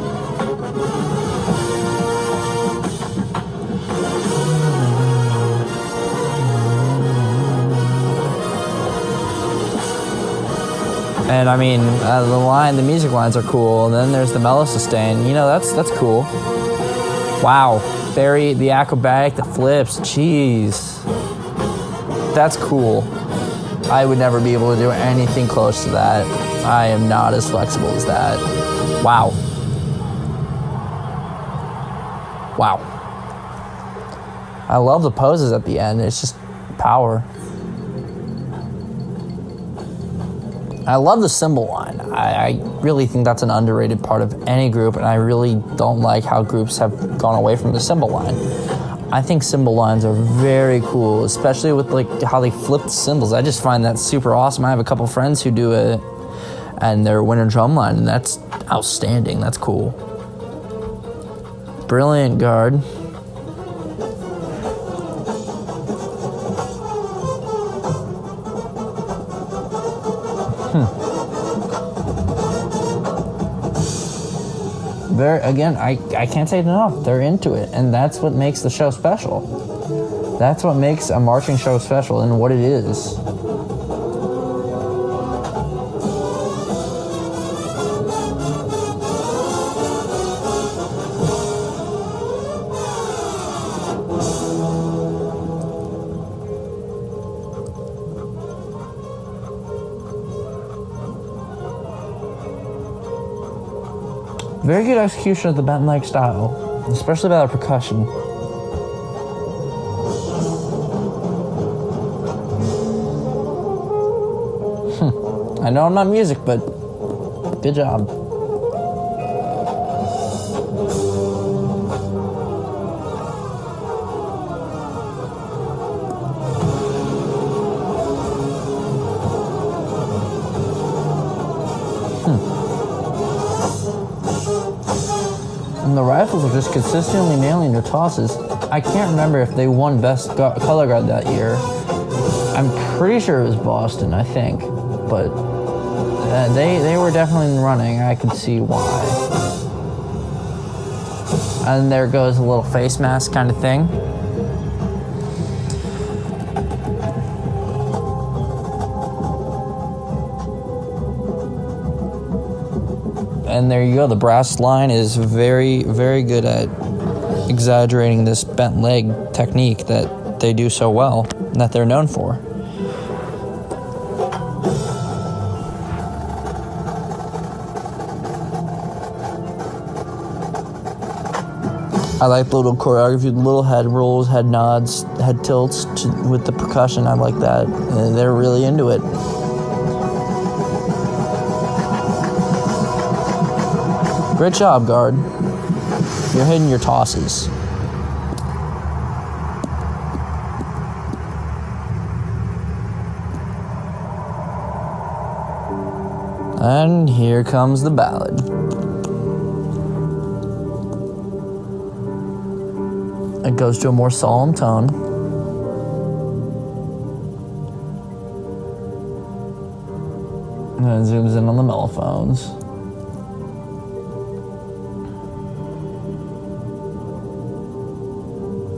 And I mean, the music lines are cool, and then there's the mellow sustain, you know, that's cool. Wow, the acrobatic, the flips, jeez. That's cool. I would never be able to do anything close to that. I am not as flexible as that. Wow. Wow. I love the poses at the end. It's just power. I love the cymbal line. I really think that's an underrated part of any group, and I really don't like how groups have gone away from the cymbal line. I think cymbal lines are very cool, especially with like how they flip the cymbals. I just find that super awesome. I have a couple friends who do it, and their winter drum line, and that's outstanding. That's cool. Brilliant guard. Again, I can't say it enough. They're into it, and that's what makes the show special. That's what makes a marching show special and what it is. Very good execution of the bent leg style, especially by the percussion. I know I'm not music, but good job. And the rifles are just consistently nailing their tosses. I can't remember if they won Best Color Guard that year. I'm pretty sure it was Boston, I think. But they were definitely in the running. I can see why. And there goes a little face mask kind of thing. And there you go. The brass line is very, very good at exaggerating this bent leg technique that they do so well and that they're known for. I like the little choreography, the little head rolls, head nods, head tilts with the percussion. I like that. And they're really into it. Great job, guard. You're hitting your tosses. And here comes the ballad. It goes to a more solemn tone. And then it zooms in on the mellophones.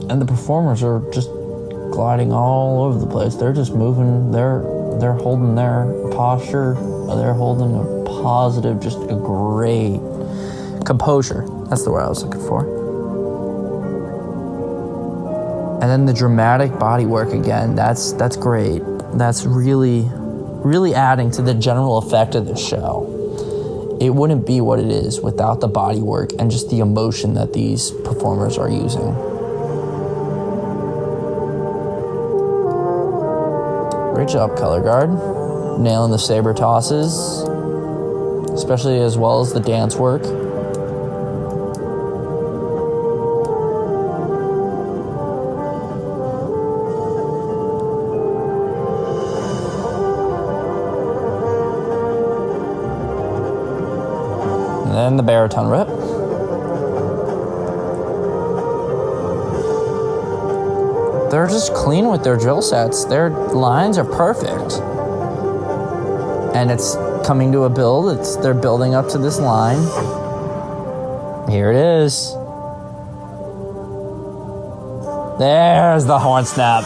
And the performers are just gliding all over the place. They're just moving. They're holding their posture. They're holding a positive, just a great composure. That's the word I was looking for. And then the dramatic body work again. That's great. That's really, really adding to the general effect of the show. It wouldn't be what it is without the body work and just the emotion that these performers are using. Great job, color guard. Nailing the saber tosses, especially as well as the dance work. And then the baritone rip. they're just clean with their drill sets. Their lines are perfect. And it's coming to a build. They're building up to this line. Here it is. There's the horn snap.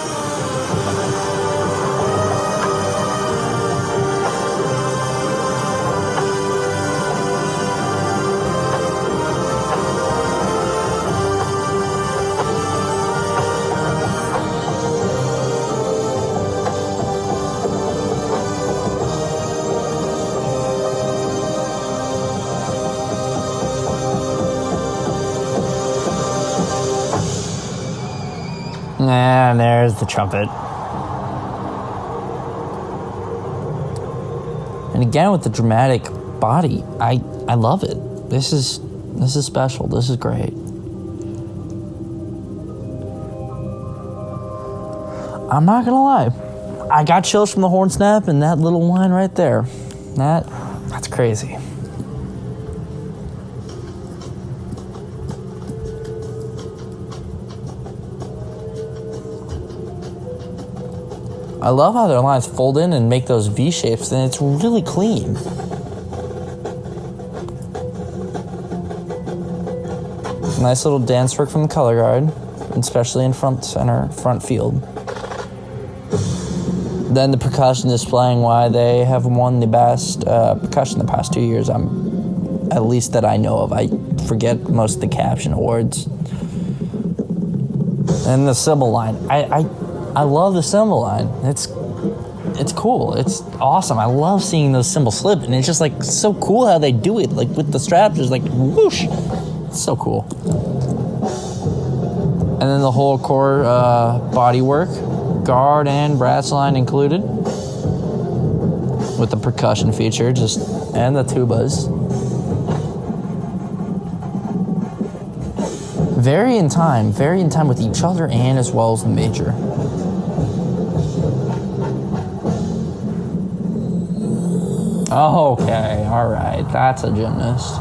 And there's the trumpet. And again with the dramatic body, I love it. This is special. This is great. I'm not gonna lie, I got chills from the horn snap and that little line right there. That's crazy. I love how their lines fold in and make those V shapes, and it's really clean. Nice little dance work from the color guard, especially in front field. Then the percussion displaying why they have won the best percussion the past 2 years. At least that I know of. I forget most of the caption awards. And the cymbal line. I love the cymbal line. It's cool. It's awesome. I love seeing those cymbals slip, and it's just like so cool how they do it. Like with the straps, just like whoosh. It's so cool. And then the whole core body work, guard and brass line included, with the percussion feature, and the tubas. Very in time with each other and as well as the major. Okay, all right, that's a gymnast.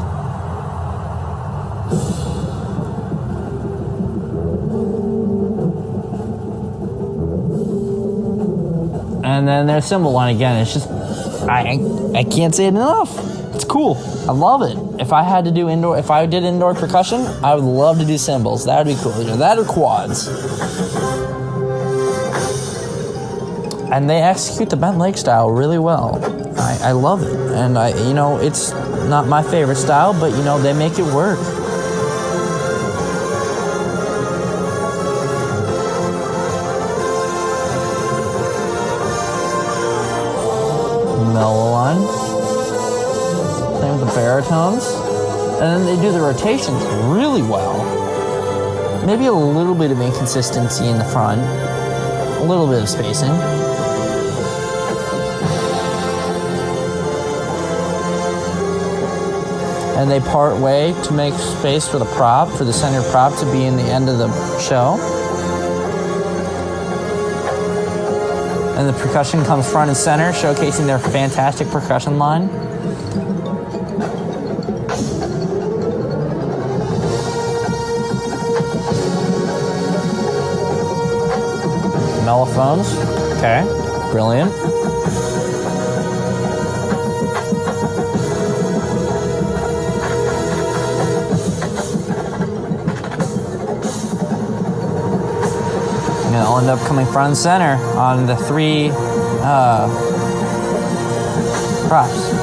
And then their cymbal line again. It's just, I can't say it enough. It's cool. I love it. If I did indoor percussion, I would love to do cymbals. That would be cool. That or quads. And they execute the bent leg style really well. I love it. And it's not my favorite style, but they make it work. Mellow line. Same with the baritones. And then they do the rotations really well. Maybe a little bit of inconsistency in the front. A little bit of spacing. And they part way to make space for the center prop to be in the end of the show. And the percussion comes front and center, showcasing their fantastic percussion line. Mellophones, okay, brilliant. And it'll end up coming front and center on the three props.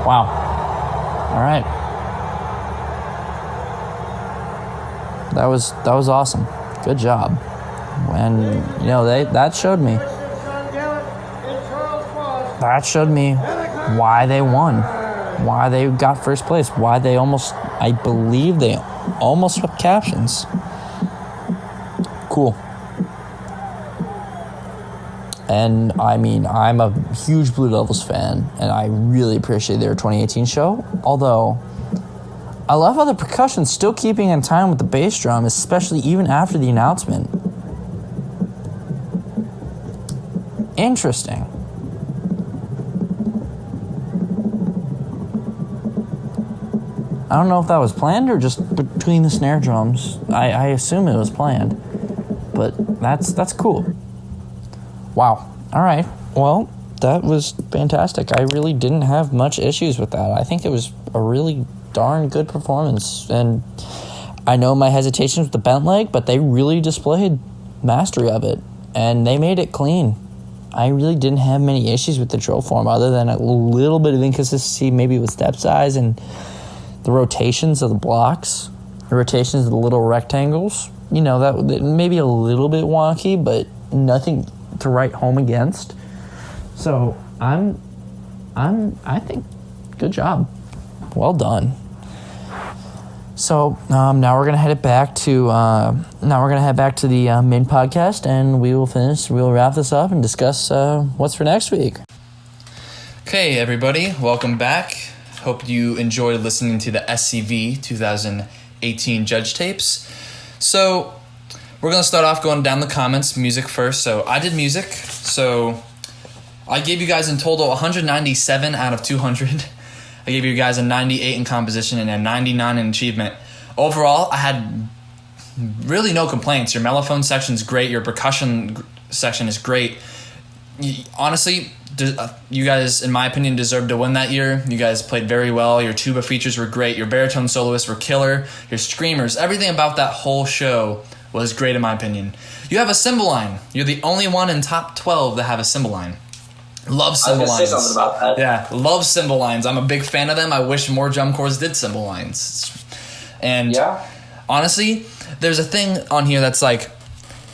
Wow. All right. That was awesome. Good job. And that showed me. That showed me why they won, why they got first place, why they I believe they almost swept captions. Cool. And I'm a huge Blue Devils fan, and I really appreciate their 2018 show. Although, I love how the percussion's still keeping in time with the bass drum, especially even after the announcement. Interesting. I don't know if that was planned or just between the snare drums. I assume it was planned, but that's cool. Wow. All right. Well, that was fantastic. I really didn't have much issues with that. I think it was a really darn good performance, and I know my hesitations with the bent leg, but they really displayed mastery of it, and they made it clean. I really didn't have many issues with the drill form other than a little bit of inconsistency maybe with step size and the rotations of the blocks, the rotations of the little rectangles. You know, that maybe a little bit wonky, but nothing to write home against. So I think good job. Well done. So now we're gonna head back to the main podcast, and we'll wrap this up and discuss what's for next week. Okay, everybody, welcome back. Hope you enjoyed listening to the SCV 2018 judge tapes. So we're gonna start off going down the comments, music first. So I did music. So I gave you guys in total 197 out of 200. I gave you guys a 98 in composition and a 99 in achievement. Overall, I had really no complaints. Your mellophone section's great. Your percussion section is great. Honestly, you guys, in my opinion, deserved to win that year. You guys played very well. Your tuba features were great. Your baritone soloists were killer. Your screamers, everything about that whole show was great in my opinion. You have a cymbal line. You're the only one in top 12 that have a cymbal line. Love cymbal lines. I was going to say something about that. Yeah, love cymbal lines. I'm a big fan of them. I wish more drum corps did cymbal lines. And honestly, there's a thing on here that's like,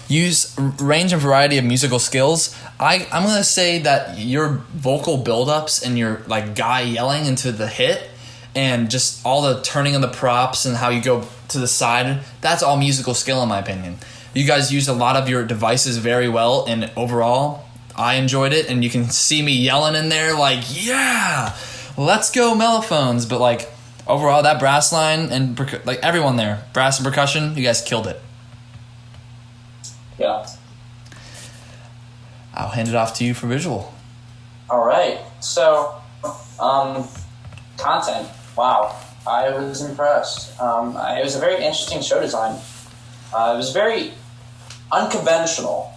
use range and variety of musical skills. I'm going to say that your vocal buildups and your like guy yelling into the hit and just all the turning of the props and how you go to the side, that's all musical skill in my opinion. You guys used a lot of your devices very well, and overall, I enjoyed it, and you can see me yelling in there like, yeah, let's go mellophones. But like overall, that brass line and like everyone there, brass and percussion, you guys killed it. Yeah. I'll hand it off to you for visual. All right. So, content. Wow. I was impressed. It was a very interesting show design. It was very unconventional.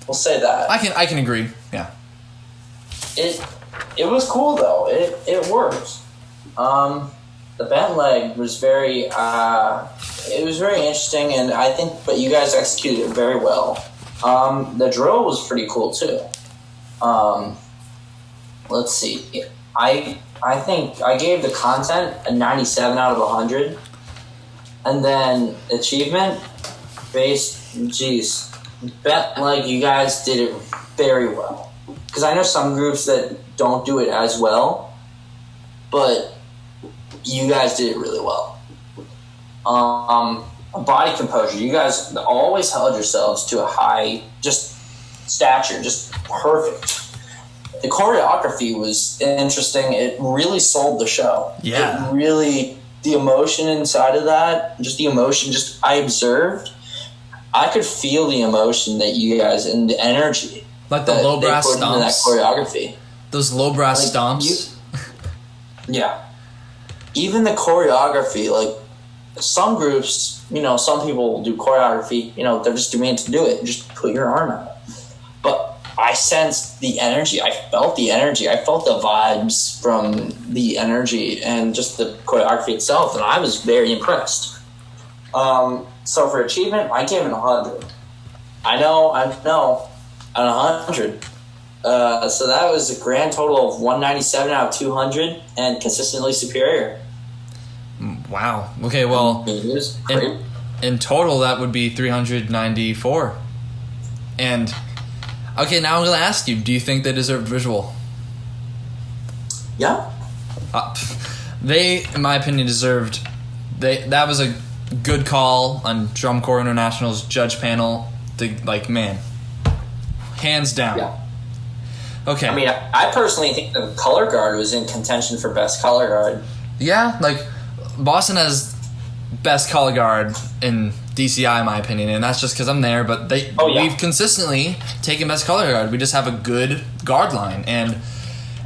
We'll say that. I can agree. Yeah. It was cool though. It worked. The bent leg was very interesting, and I think but you guys executed it very well. The drill was pretty cool too. Let's see. I think I gave the content a 97 out of 100, and then achievement based. Bet like you guys did it very well, because I know some groups that don't do it as well, but you guys did it really well. Body composure, you guys always held yourselves to a high just stature, just perfect. The choreography was interesting. It really sold the show. Yeah. It really, the emotion inside of that, just the emotion, just I observed. I could feel the emotion that you guys and the energy, like the low brass stomps. Into that choreography. Those low brass stomps. Yeah. Even the choreography, like some groups, some people do choreography. They're just doing it to do it. Just put your arm out. But I sensed the energy. I felt the energy. I felt the vibes from the energy and just the choreography itself, and I was very impressed. So for achievement, I gave it 100. I know, on 100. So that was a grand total of 197 out of 200 and consistently superior. Wow. Okay, well, in total, that would be 394. And, okay, now I'm going to ask you, do you think they deserve visual? Yeah. They, in my opinion, deserved... That was a good call on Drum Corps International's judge panel. Man, hands down. Yeah. Okay. I mean, I personally think the color guard was in contention for best color guard. Yeah, Boston has best color guard in DCI, in my opinion, and that's just because I'm there. But we've consistently taken best color guard. We just have a good guard line, and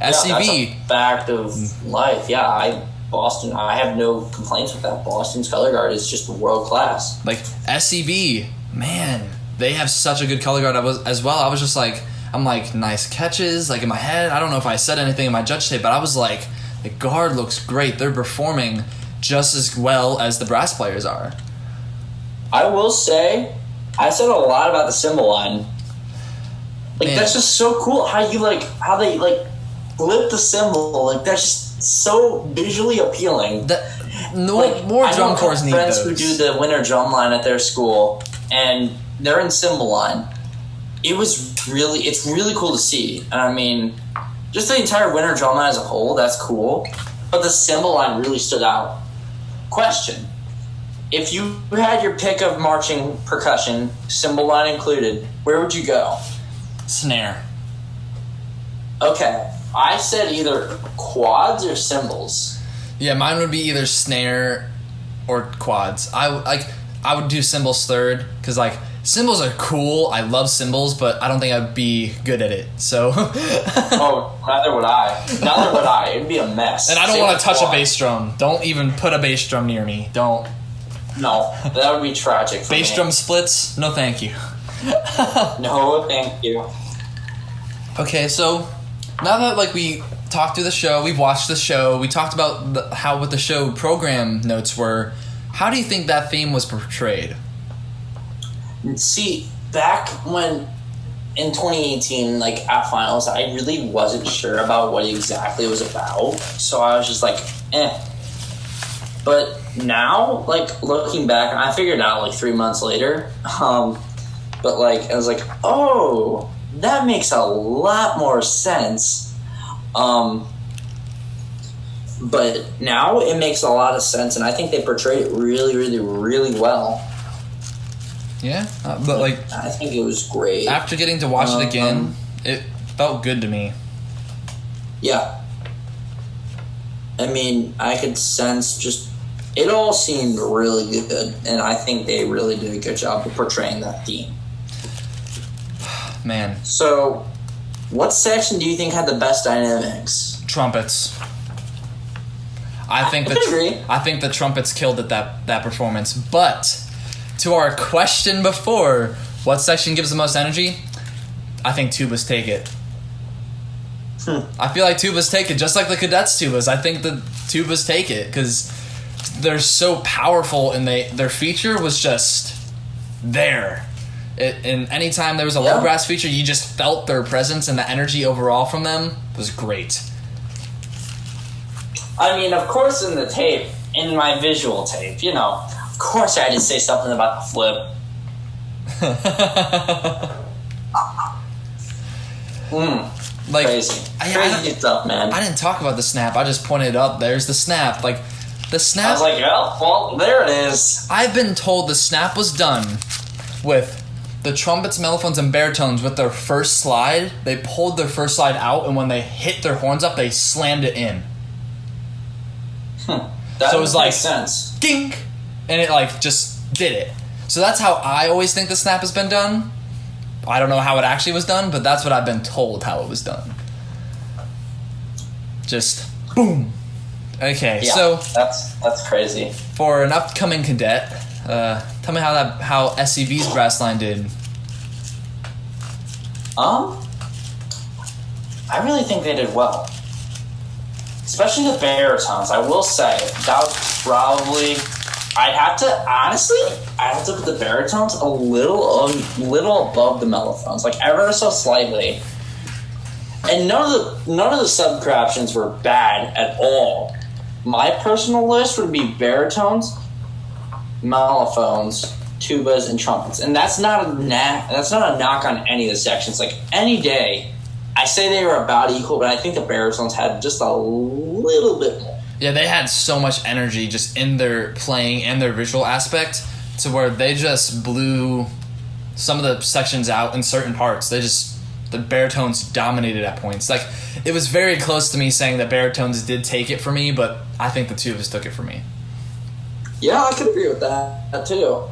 SCV. That's a fact of life. Yeah, Boston, I have no complaints with that. Boston's color guard is just world class. Like SCB, man, they have such a good color guard as well. I was just like, I'm like, nice catches. Like in my head, I don't know if I said anything in my judge tape, but I was like, the guard looks great. They're performing just as well as the brass players are. I will say, I said a lot about the symbol line. Like, Man. That's just so cool how they flip the symbol. Like, that's just so visually appealing. More drum corps need friends those. who do the winter drum line at their school, and they're in symbol line. It's really cool to see. And I mean, just the entire winter drum line as a whole, that's cool. But the symbol line really stood out. Question. If you had your pick of marching percussion, symbol line included, where would you go? Snare. Okay, I said either quads or cymbals. Yeah, mine would be either snare or quads. I would do cymbals third because like cymbals are cool. I love cymbals, but I don't think I'd be good at it. So. Oh, neither would I. It'd be a mess. And I don't want to touch a bass drum. Don't even put a bass drum near me. Don't. No, that would be tragic for Bass me. drum splits? No, thank you. No, thank you. Okay, so now that like we talked through the show, we've watched the show, we talked about what the show program notes were. How do you think that theme was portrayed? See, back when in 2018, like at finals, I really wasn't sure about what exactly it was about. So I was just like, eh. But now, like looking back, I figured it out like 3 months later. But like I was like, oh, that makes a lot more sense. But now it makes a lot of sense, and I think they portrayed it really, really, really well. Yeah, but like I think it was great. after getting to watch it again, it felt good to me. Yeah. I mean, I could sense it all seemed really good, and I think they really did a good job of portraying that theme. Man, So, what section do you think had the best dynamics? trumpets. I think I agree. I think the trumpets killed it that performance. But to our question before, what section gives the most energy? I think tubas take it. I feel like tubas take it, just like the cadets tubas. I think the tubas take it because they're so powerful, and their feature was just there. And anytime there was a low brass feature, you just felt their presence, and the energy overall from them was great. I mean, of course, in the tape, in my visual tape, of course I had to say something about the flip. Like, Crazy. I Crazy stuff, man. didn't talk about the snap. I just pointed up. There's the snap. Like, the snap. I was like, well, there it is. I've been told the snap was done with the trumpets, mellophones, and baritones with their first slide. They pulled their first slide out, and when they hit their horns up, they slammed it in. That So it was makes like- sense. Dink! And it, like, just did it. So that's how I always think the snap has been done. I don't know how it actually was done, but that's what I've been told how it was done. Just boom. Okay, Yeah, so that's crazy. for an upcoming cadet, tell me how SCV's brass line did. I really think they did well. Especially the baritones. I will say, that was probably... I'd have to put the baritones a little above the mellophones, like ever so slightly. And none of the subcaptions were bad at all. My personal list would be baritones, mellophones, tubas, and trumpets. And that's not a knock on any of the sections. Like any day, I say they were about equal, but I think the baritones had just a little bit more. Yeah, they had so much energy just in their playing and their visual aspect to where they just blew some of the sections out in certain parts. The baritones dominated at points. Like, it was very close to me saying that baritones did take it for me, but I think the tubas took it for me. Yeah, I could agree with that too.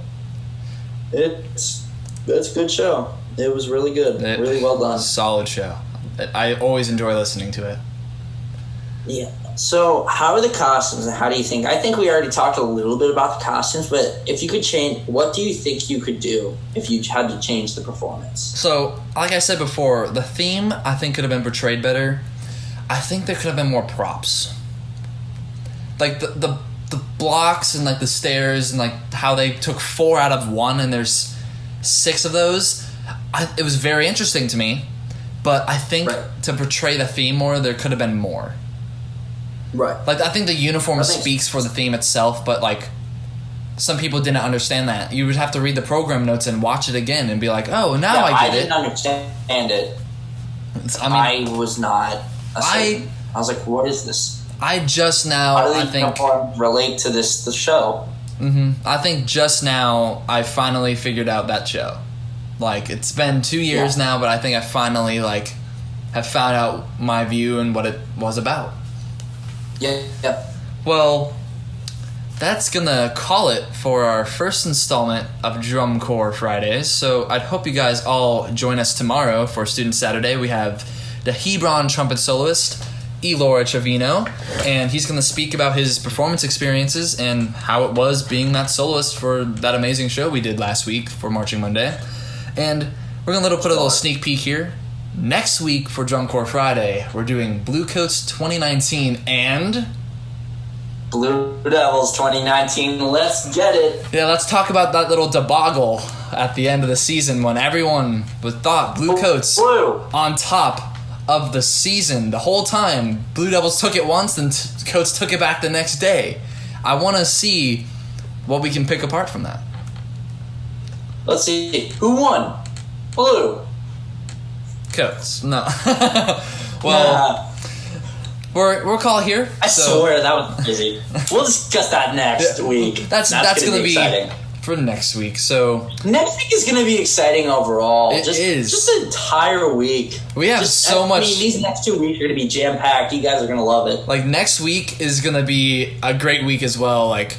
It's a good show. It was really good. Really well done. Solid show. I always enjoy listening to it. Yeah. So, how are the costumes, and how do you think? I think we already talked a little bit about the costumes, but if you could change, what do you think you could do if you had to change the performance? So, like I said before, the theme I think could have been portrayed better. I think there could have been more props. Like the blocks and like the stairs and like how they took 4 out of 1 and there's 6 of those. It was very interesting to me, but I think to portray the theme more, there could have been more. Right. Like, I think the uniform speaks for the theme itself, but, like, some people didn't understand that. You would have to read the program notes and watch it again and be like, oh, now I get it. I didn't understand it. I was not. I was like, what is this? I just now, I think... relate to the show. Mm-hmm. I think just now I finally figured out that show. Like, it's been 2 years now, but I think I finally, like, have found out my view and what it was about. Yeah. Well, that's gonna call it for our first installment of Drum Corps Fridays. So I'd hope you guys all join us tomorrow for Student Saturday. We have the Hebron trumpet soloist, Elora Trevino, and he's gonna speak about his performance experiences and how it was being that soloist for that amazing show we did last week for Marching Monday. And we're gonna put a little sneak peek here. Next week for Drum Corps Friday, we're doing Blue Coats 2019 and... Blue Devils 2019. Let's get it. Yeah, let's talk about that little debacle at the end of the season when everyone thought Blue Coats on top of the season the whole time. Blue Devils took it once and Coats took it back the next day. I want to see what we can pick apart from that. Let's see. Who won? Blue. Coats. No. Well, we'll call it here. I swear that was crazy. We'll discuss that next week. That's gonna be exciting for next week. So next week is gonna be exciting overall. It is just the entire week. We have so much. I mean, these next 2 weeks are gonna be jam packed. You guys are gonna love it. Like next week is gonna be a great week as well. Like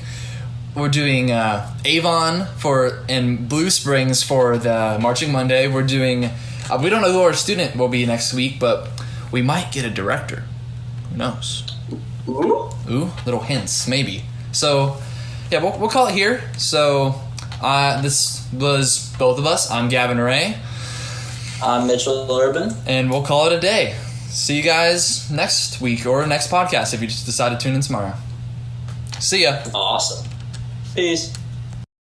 we're doing Avon and Blue Springs for the Marching Monday. We're doing. We don't know who our student will be next week, but we might get a director. Who knows? Ooh, little hints, maybe. So, yeah, we'll call it here. So, this was both of us. I'm Gavin Ray. I'm Mitchell Urban. And we'll call it a day. See you guys next week or next podcast if you just decide to tune in tomorrow. See ya. Awesome. Peace.